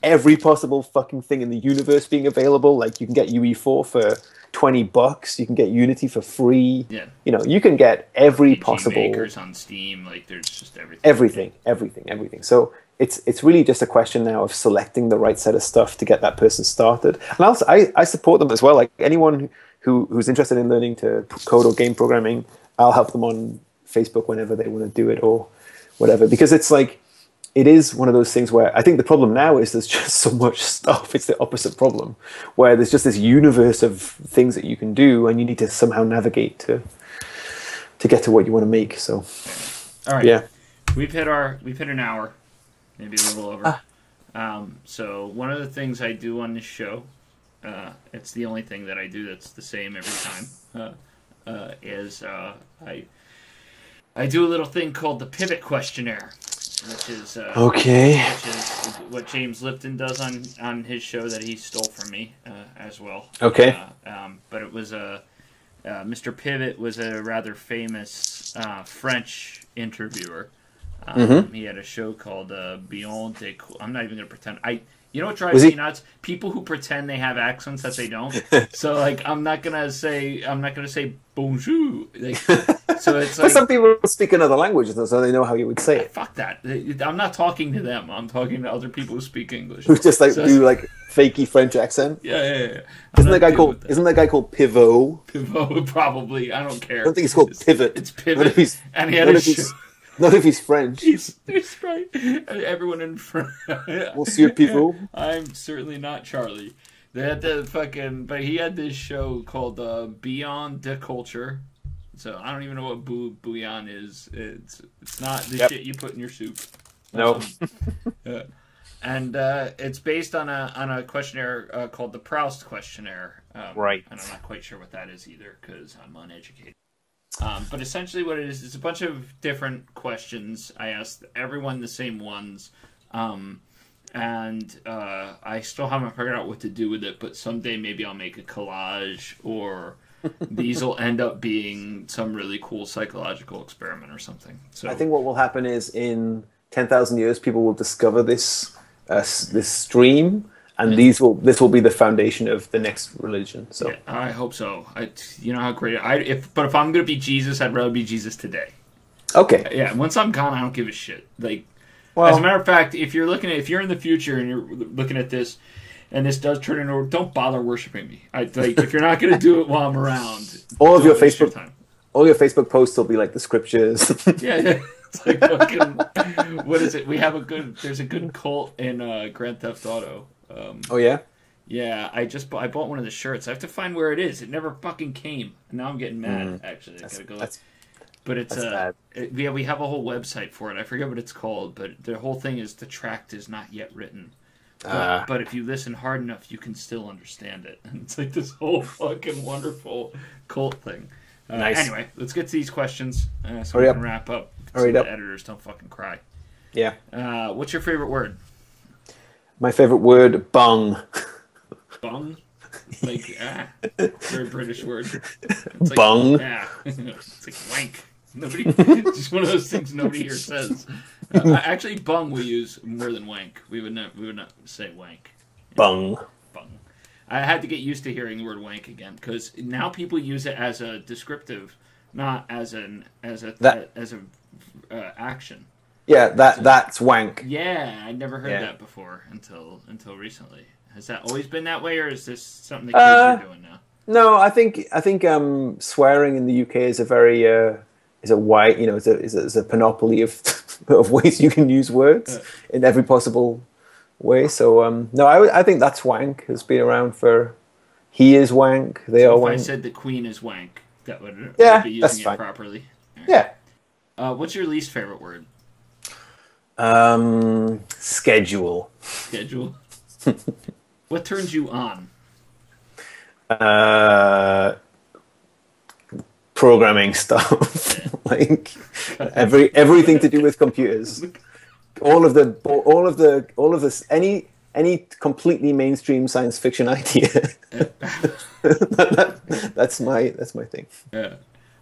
every possible fucking thing in the universe being available. Like you can get UE4 for $20, you can get Unity for free. Yeah. You know, you can get every RPG possible makers on Steam. Like there's just everything. Everything. So it's really just a question now of selecting the right set of stuff to get that person started. And also, I support them as well. Like anyone who's interested in learning to code or game programming, I'll help them on Facebook whenever they want to do it or whatever. Because it's like, it is one of those things where I think the problem now is there's just so much stuff. It's the opposite problem, where there's just this universe of things that you can do, and you need to somehow navigate to get to what you want to make. So, all right, yeah, we've hit an hour, maybe a little over. So one of the things I do on this show, it's the only thing that I do that's the same every time, is I do a little thing called the pivot questionnaire. Which is what James Lipton does on his show that he stole from me as well. Okay. But it was Mr. Pivot was a rather famous French interviewer. He had a show called Beyond des. I'm not even going to pretend. You know what drives me nuts? People who pretend they have accents that they don't. So like, I'm not gonna say bonjour. Like, so it's like, but some people speak another language, so they know how you would say it. Fuck that! I'm not talking to them. I'm talking to other people who speak English. Who just like do like fakey French accent. Yeah. Isn't that guy called Pivot? Pivot, probably. I don't care. I don't think it's called Pivot. It's Pivot. And he had a show. Not if he's French. He's right. Everyone in French. Monsieur Pivot. I'm certainly not Charlie. They had but he had this show called Beyond the Culture. So I don't even know what bouillon is. It's not the shit you put in your soup. No. And it's based on a questionnaire called the Proust questionnaire. Right. And I'm not quite sure what that is either because I'm uneducated. But essentially what it is a bunch of different questions. I asked everyone the same ones. And I still haven't figured out what to do with it, but someday maybe I'll make a collage, or these will end up being some really cool psychological experiment or something. So I think what will happen is in 10,000 years, people will discover this stream, and this will be the foundation of the next religion. So yeah, I hope so. You know how great if I'm gonna be Jesus, I'd rather be Jesus today. Okay. Yeah. Once I'm gone, I don't give a shit. Like, well, as a matter of fact, if you're in the future and you're looking at this, and this does turn into, don't bother worshiping me. If you're not gonna do it while I'm around, all of your Facebook posts will be like the scriptures. Yeah. It's like fucking, what is it? There's a good cult in Grand Theft Auto. Oh yeah? Yeah, I bought one of the shirts. I have to find where it is. It never fucking came. Now I'm getting mad, actually. I gotta go. But it's we have a whole website for it. I forget what it's called, but the whole thing is the tract is not yet written. But if you listen hard enough, you can still understand it. And it's like this whole fucking wonderful cult thing. Nice. Anyway, let's get to these questions so we can wrap up. So the editors don't fucking cry. Yeah. What's your favorite word? My favorite word, bung. Bung? Like, very British word. It's like, bung. Yeah. It's like wank. Just one of those things nobody here says. Actually, bung we use more than wank. We would not say wank. Bung. Bung. I had to get used to hearing the word wank again, because now people use it as a descriptive, not as action. Yeah, that's wank. Yeah, I'd never heard that before until recently. Has that always been that way, or is this something the kids are doing now? No, I think swearing in the UK is a very is a wide, is a panoply of ways you can use words in every possible way. So no, I think that's wank has been around for. He is wank. They are wank. If I said the Queen is wank, that would be using it properly. Right. Yeah. What's your least favorite word? Schedule. Schedule. What turns you on? Programming stuff, like everything to do with computers. All of this, any completely mainstream science fiction idea. That's my thing. Yeah.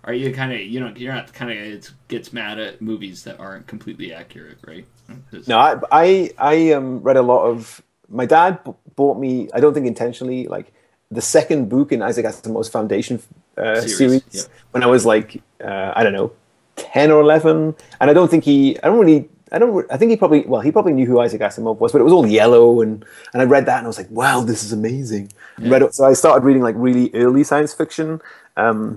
are you kind of you're not kind of gets mad at movies that aren't completely accurate, right? No, I read a lot of. My dad bought me. I don't think intentionally, like the second book in Isaac Asimov's Foundation series Yep. when I was like I don't know 10 or 11, and I don't think he. I think he probably knew who Isaac Asimov was, but it was all yellow, and I read that and I was like, wow, this is amazing. Yeah. So I started reading like really early science fiction.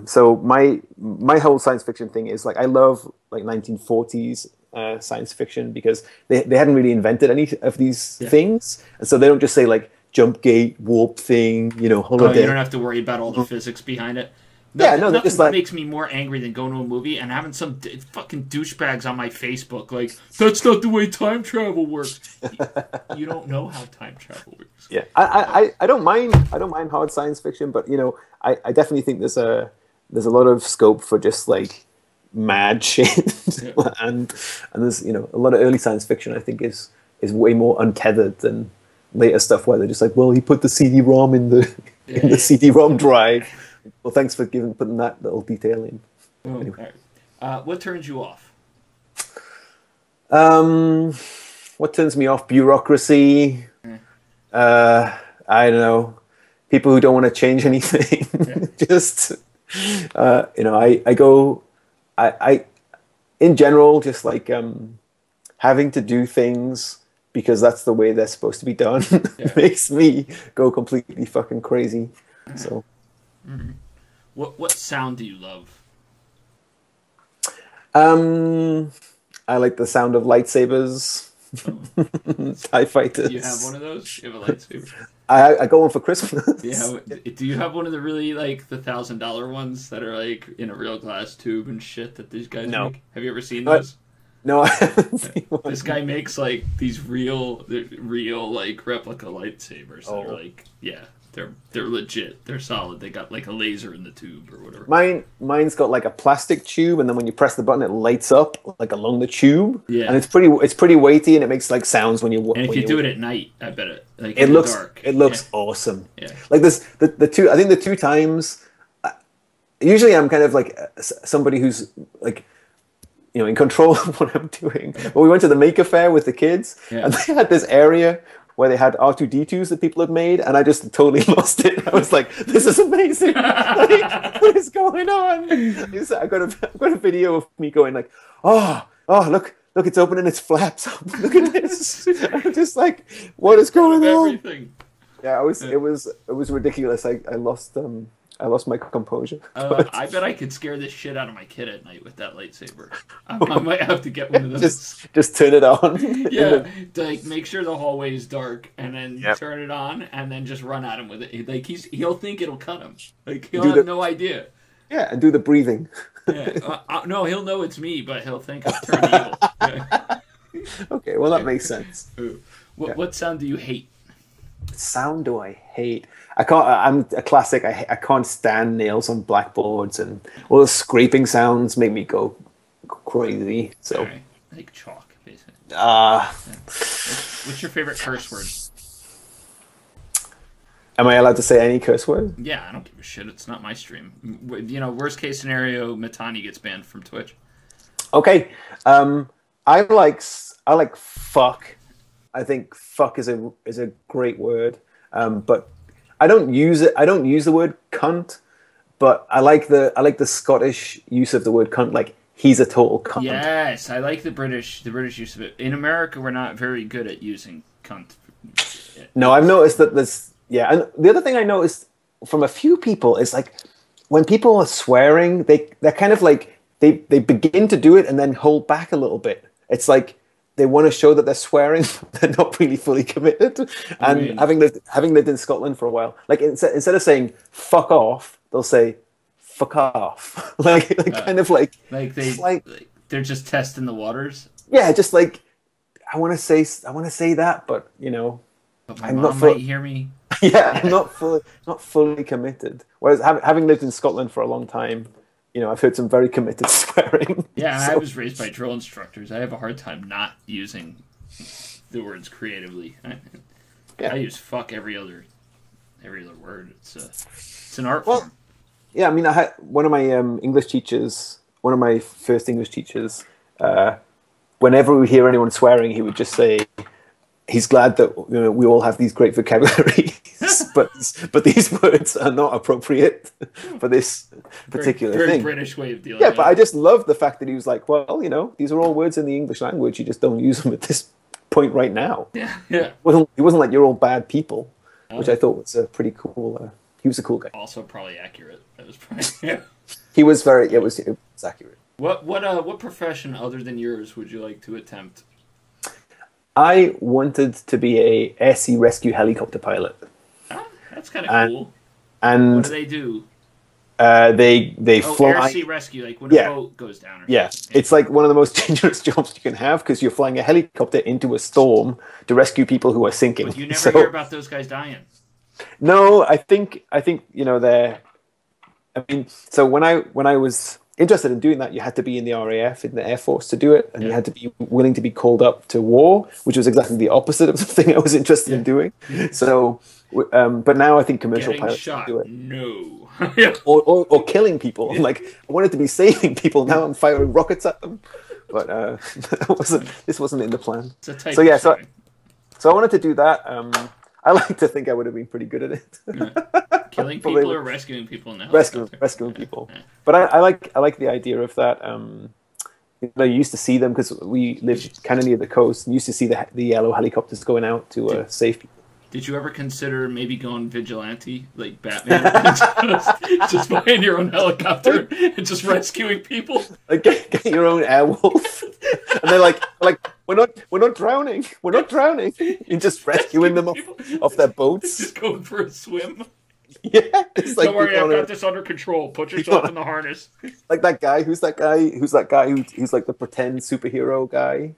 So my whole science fiction thing is like I love like 1940s science fiction because they hadn't really invented any of these things, and so they don't just say like jump gate, warp thing, holodeck. You don't have to worry about all the physics behind it. Nothing just like makes me more angry than going to a movie and having some fucking douchebags on my Facebook like, that's not the way time travel works. You don't know how time travel works. Yeah, I don't mind hard science fiction, but I definitely think there's a lot of scope for just like mad shit, and there's a lot of early science fiction I think is way more untethered than later stuff where they're just like, well, he put the CD-ROM in the CD-ROM drive. Well, thanks for putting that little detail in. Anyway. What turns you off? What turns me off? Bureaucracy. I don't know. People who don't want to change anything. Just, I in general, just like having to do things because that's the way they're supposed to be done makes me go completely fucking crazy. So. Mm-hmm. What sound do you love? I like the sound of lightsabers. TIE fighters. Do you have one of those? You have a lightsaber? I got one for Christmas. Yeah. Do you have one of the really like the $1,000 ones that are like in a real glass tube and shit that these guys make? Have you ever seen those? No, I haven't seen one. This guy makes like these real like replica lightsabers that are like they're legit. They're solid. They got like a laser in the tube or whatever. Mine's got like a plastic tube, and then when you press the button, it lights up like along the tube. Yeah, and it's pretty weighty, and it makes like sounds when you. And if you do it at night, I bet it like it looks dark. It looks awesome. Yeah, like this the two. I think the two times. Usually, I'm kind of like somebody who's like. In control of what I'm doing. But we went to the Maker Faire with the kids, and they had this area where they had R2-D2s that people had made, and I just totally lost it. I was like, "This is amazing! Like, what is going on?" I got a video of me going like, "Oh, look, it's opening its flaps up. Look at this!" I'm just like, "What is going on?" Everything. Yeah, it was ridiculous. I lost my composure. I bet I could scare the shit out of my kid at night with that lightsaber. I might have to get one of those. Just turn it on. Yeah, like make sure the hallway is dark, and then turn it on, and then just run at him with it. Like he'll think it'll cut him. Like he'll have no idea. Yeah, and do the breathing. Yeah, no, he'll know it's me, but he'll think I've turned evil. Yeah. Okay, well that makes sense. What sound do you hate? What sound do I hate? I can't. I'm a classic. I can't stand nails on blackboards, and all the scraping sounds make me go crazy. So, right. Like chalk, basically. What's your favorite curse word? Am I allowed to say any curse word? Yeah, I don't give a shit. It's not my stream. Worst case scenario, Matani gets banned from Twitch. Okay. I like fuck. I think fuck is a great word. But I don't use it. I don't use the word cunt, but I like the Scottish use of the word cunt. Like he's a total cunt. Yes, I like the British use of it. In America, we're not very good at using cunt. No, I've noticed that there's and the other thing I noticed from a few people is like when people are swearing, they're kind of like they begin to do it and then hold back a little bit. It's like they want to show that they're swearing, but they're not really fully committed. And having lived in Scotland for a while, like instead of saying "fuck off," they'll say "fuck off," kind of like they're just testing the waters. Yeah, just like I want to say that, but but my mom might hear me. Yeah, I'm not fully committed. Whereas having lived in Scotland for a long time. I've heard some very committed swearing. Yeah, I was raised by drill instructors. I have a hard time not using the words creatively. I use fuck every other word. It's an art form. Yeah, I mean, I had one of my English teachers, one of my first English teachers. Whenever we hear anyone swearing, he would just say, he's glad that we all have these great vocabularies, but these words are not appropriate for this particular very thing. British way of dealing. Yeah, with but it. I just love the fact that he was like, well, these are all words in the English language. You just don't use them at this point right now. Yeah, yeah. He wasn't like, you're all bad people, which I thought was a pretty cool. He was a cool guy. Also, probably accurate. That was probably. Yeah. He was very. It was accurate. What profession other than yours would you like to attempt? I wanted to be a air sea rescue helicopter pilot. Oh, that's kind of cool. And what do they do? They fly. Air sea rescue, like when a boat goes down. Or something. It's like one of the most dangerous jobs you can have because you're flying a helicopter into a storm to rescue people who are sinking. But you never hear about those guys dying. No, I think they're. I mean, so when I was interested in doing that, you had to be in the RAF, in the Air Force, to do it, and you had to be willing to be called up to war, which was exactly the opposite of something I was interested in doing. So, but now I think commercial pilots can do it. No, or killing people. Like I wanted to be saving people. Now I'm firing rockets at them, but this wasn't in the plan. So yeah, so I wanted to do that. I like to think I would have been pretty good at it. Killing people or rescuing people now? Rescuing people. But I like the idea of that. You used to see them because we lived kind of near the coast and used to see the yellow helicopters going out to save people. Did you ever consider maybe going vigilante like Batman? just buying your own helicopter and just rescuing people? Like get your own Airwolf. And they're like we're not drowning. We're not drowning. You're just rescuing them off their boats. Just going for a swim. Yeah, it's like, don't worry, I've got this under control. Put yourself in the harness. Like that guy. Who's that guy? Who's like the pretend superhero guy?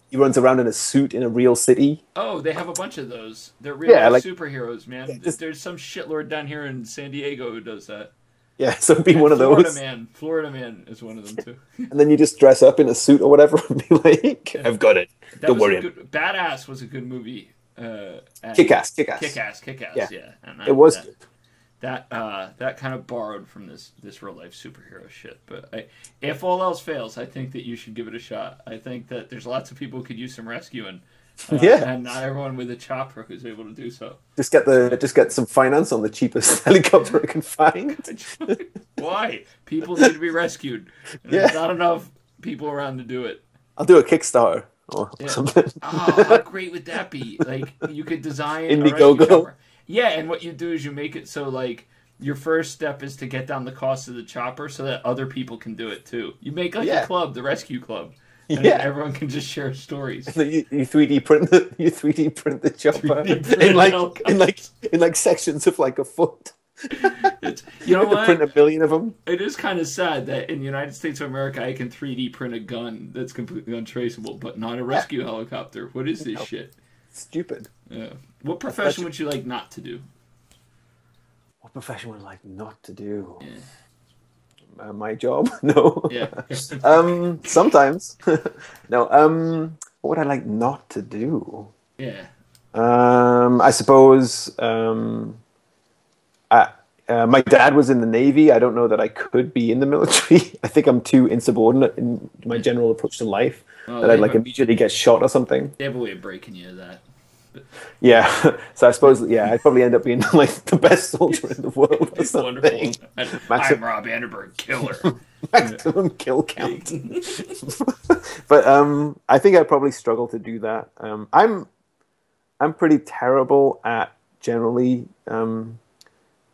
He runs around in a suit in a real city. Oh, they have a bunch of those. They're real superheroes, man. Yeah, there's some shitlord down here in San Diego who does that. Yeah, so be one of those. Florida Man is one of them too. And then you just dress up in a suit or whatever and be like, "I've got it. Don't worry." Badass was a good movie. Kick-Ass. Yeah. And it was good. That kind of borrowed from this real life superhero shit. But if all else fails, I think that you should give it a shot. I think that there's lots of people who could use some rescuing. And not everyone with a chopper who's able to do so. Just get some finance on the cheapest helicopter I can find. Why? People need to be rescued. And there's not enough people around to do it. I'll do a Kickstarter or something. Oh, how great would that be? Like you could design Indiegogo. Yeah, and what you do is you make it so like your first step is to get down the cost of the chopper so that other people can do it too. You make like a club, the rescue club. And everyone can just share stories. And then you 3D print the chopper in like sections of like a foot. You know what? Print 1 billion of them. It is kind of sad that in the United States of America, I can 3D print a gun that's completely untraceable, but not a rescue helicopter. What is this shit? Stupid. Yeah. What profession would you like not to do? What profession would I like not to do? Yeah. My job? No. Yeah. Sometimes. No. What would I like not to do? Yeah. I suppose. My dad was in the Navy. I don't know that I could be in the military. I think I'm too insubordinate in my general approach to life that I'd like immediately get shot or something. They have a way of breaking you of that. Yeah, so I suppose I'd probably end up being like the best soldier in the world or something. Wonderful. I'm Rob Anderberg, killer. Maximum kill count. But I think I'd probably struggle to do that. I'm pretty terrible at generally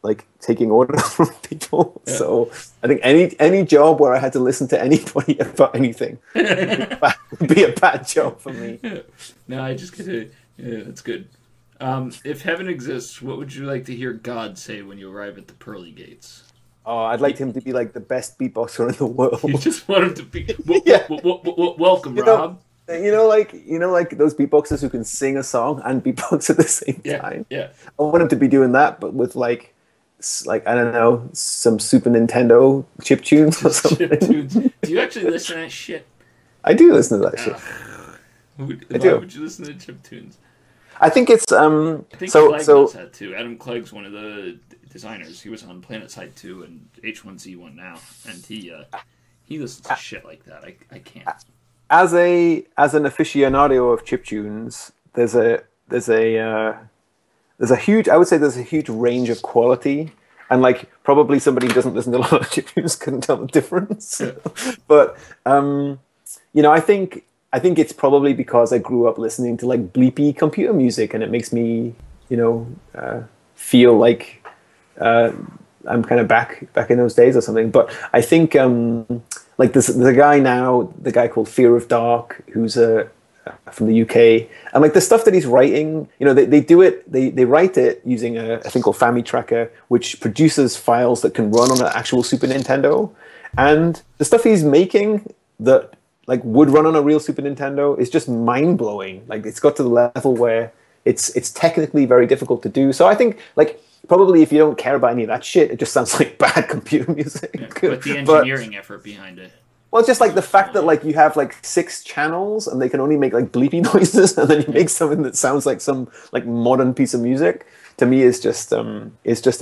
like taking orders from people. Yeah. So I think any job where I had to listen to anybody about anything would be a bad job for me. No, I just get to. Yeah, that's good. If heaven exists, what would you like to hear God say when you arrive at the pearly gates? Oh, I'd like him to be like the best beatboxer in the world. You just want him to be welcome, Rob. Like those beatboxers who can sing a song and beatbox at the same time. Yeah. I want him to be doing that, but with like I don't know, some Super Nintendo chip tunes or something. Chip tunes. Do you actually listen to that shit? I do listen to that shit. Why would you listen to chip tunes? I think it's I think Clegg does that too. Adam Clegg's one of the designers. He was on PlanetSide 2 and H1Z1 now, and he listens to shit like that. I can't. As an aficionado of chiptunes, there's a huge range of quality, and like probably somebody who doesn't listen to a lot of chiptunes couldn't tell the difference. But I think it's probably because I grew up listening to like bleepy computer music, and it makes me feel like I'm kind of back in those days or something. But I think like there's a guy now, the guy called Fear of Dark, who's from the UK, and like the stuff that he's writing, they write it using a thing called FamiTracker, which produces files that can run on an actual Super Nintendo, and the stuff he's making that like would run on a real Super Nintendo is just mind blowing. Like it's got to the level where it's technically very difficult to do. So I think like probably if you don't care about any of that shit, it just sounds like bad computer music. Yeah, but the engineering effort behind it. Well, just like the fact that like you have like 6 channels and they can only make like bleepy noises, and then you make something that sounds like some like modern piece of music, to me is just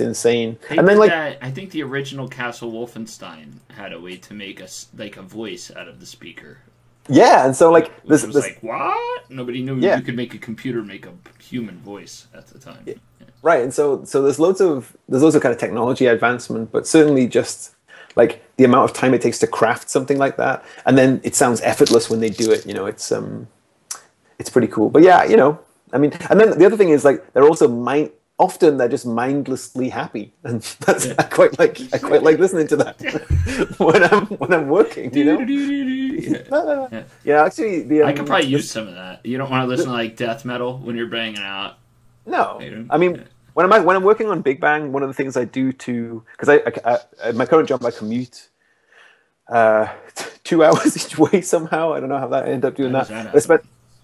insane. And then like I think the original Castle Wolfenstein had a way to make a voice out of the speaker. Yeah, and so like this was like what? Nobody knew you could make a computer make a human voice at the time. Yeah. Right, and so there's loads of kind of technology advancement, but certainly just like the amount of time it takes to craft something like that, and then it sounds effortless when they do it. It's pretty cool. But yeah, I mean, and then the other thing is like they're also often they're just mindlessly happy, and that's I quite like listening to that when I'm working. Yeah, actually, I could probably use some of that. You don't want to listen to like death metal when you're banging out. No, I mean. When I'm working on Big Bang, one of the things I do because I my current job I commute 2 hours each way somehow. I don't know how that I ended up doing that.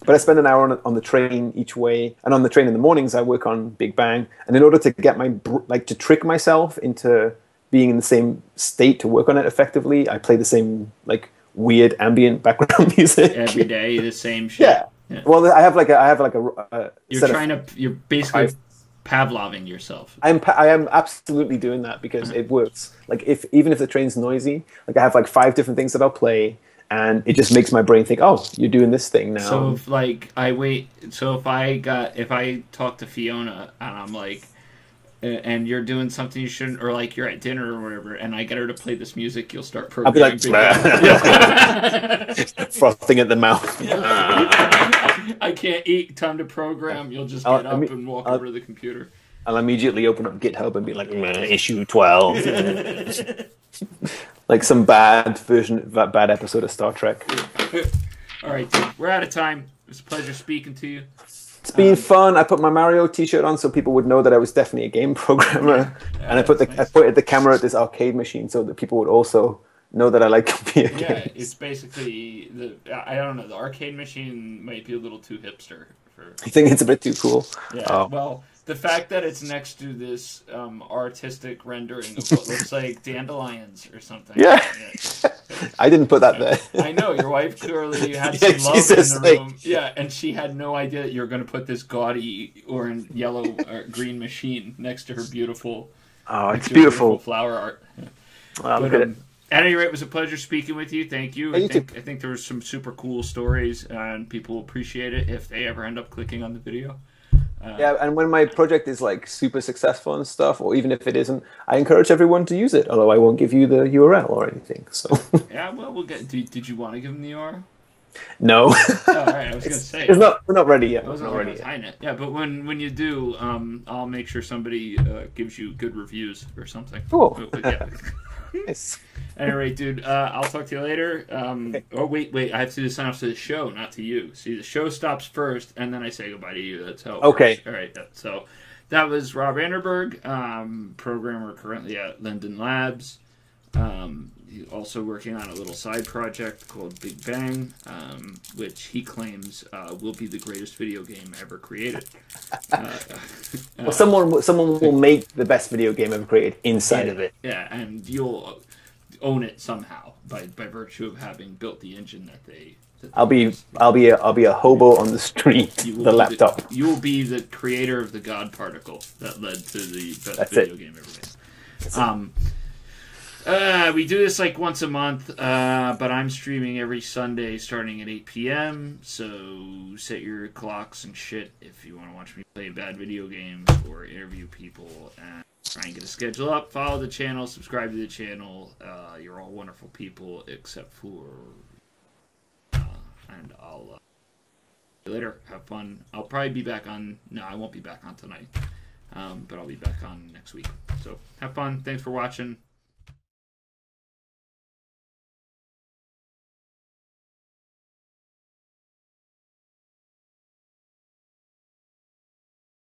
But I spend an hour on the train each way, and on the train in the mornings I work on Big Bang. And in order to get to trick myself into being in the same state to work on it effectively, I play the same like weird ambient background music every day, the same shit. Yeah. Well, I have a you're basically Pavloving yourself. I am absolutely doing that because it works. Like even if the train's noisy, like I have like 5 different things that I'll play, and it just makes my brain think, oh, you're doing this thing now. So if I talk to Fiona and I'm like, and you're doing something you shouldn't, or like you're at dinner or whatever, and I get her to play this music, you'll start programming. I'll be like, frothing at the mouth. I can't eat. Time to program. You'll just get up and walk over to the computer. I'll immediately open up GitHub and be like, issue 12. Like some bad episode of Star Trek. All right, dude. We're out of time. It was a pleasure speaking to you. It's been fun. I put my Mario t-shirt on so people would know that I was definitely a game programmer. And I pointed the camera at this arcade machine so that people would also know that I like computer games. Yeah, it's basically I don't know. The arcade machine might be a little too hipster. You think it's a bit too cool? Yeah. Oh. Well, the fact that it's next to this artistic rendering of what looks like dandelions or something. Yeah. I didn't put that there. I know your wife clearly had some love in the room. Yeah, and she had no idea that you were going to put this gaudy orange, yellow, or green machine next to her beautiful. Oh, it's beautiful flower art. Well, but, at any rate, it was a pleasure speaking with you. Thank you. I think there were some super cool stories, and people appreciate it if they ever end up clicking on the video. Yeah, and when my project is like super successful and stuff, or even if it isn't, I encourage everyone to use it. Although I won't give you the URL or anything. So yeah, well, we'll get. Did you want to give them the URL? No. Oh, all right, I was going to say we're not ready yet. I wasn't ready yet. Yeah, but when you do, I'll make sure somebody gives you good reviews or something. Cool. Yeah. Nice. Anyway, dude, I'll talk to you later. Okay. Oh, wait, I have to do sign off to the show, not to you. See, the show stops first, and then I say goodbye to you. That's how it works. All right, so that was Rob Anderberg, programmer currently at Linden Labs. He's also working on a little side project called Big Bang, which he claims will be the greatest video game ever created. Well, someone will make the best video game ever created inside of it. Yeah, and you'll own it somehow by virtue of having built the engine that I'll be a hobo on the street with a laptop. You will be the creator of the God particle that led to the best video game ever made. We do this like once a month, but I'm streaming every Sunday starting at 8 p.m. So set your clocks and shit if you want to watch me play bad video games or interview people and try and get a schedule up. Follow the channel, subscribe to the channel. You're all wonderful people except for... and I'll see you later. Have fun. I'll probably be back on... No, I won't be back on tonight. But I'll be back on next week. So have fun. Thanks for watching.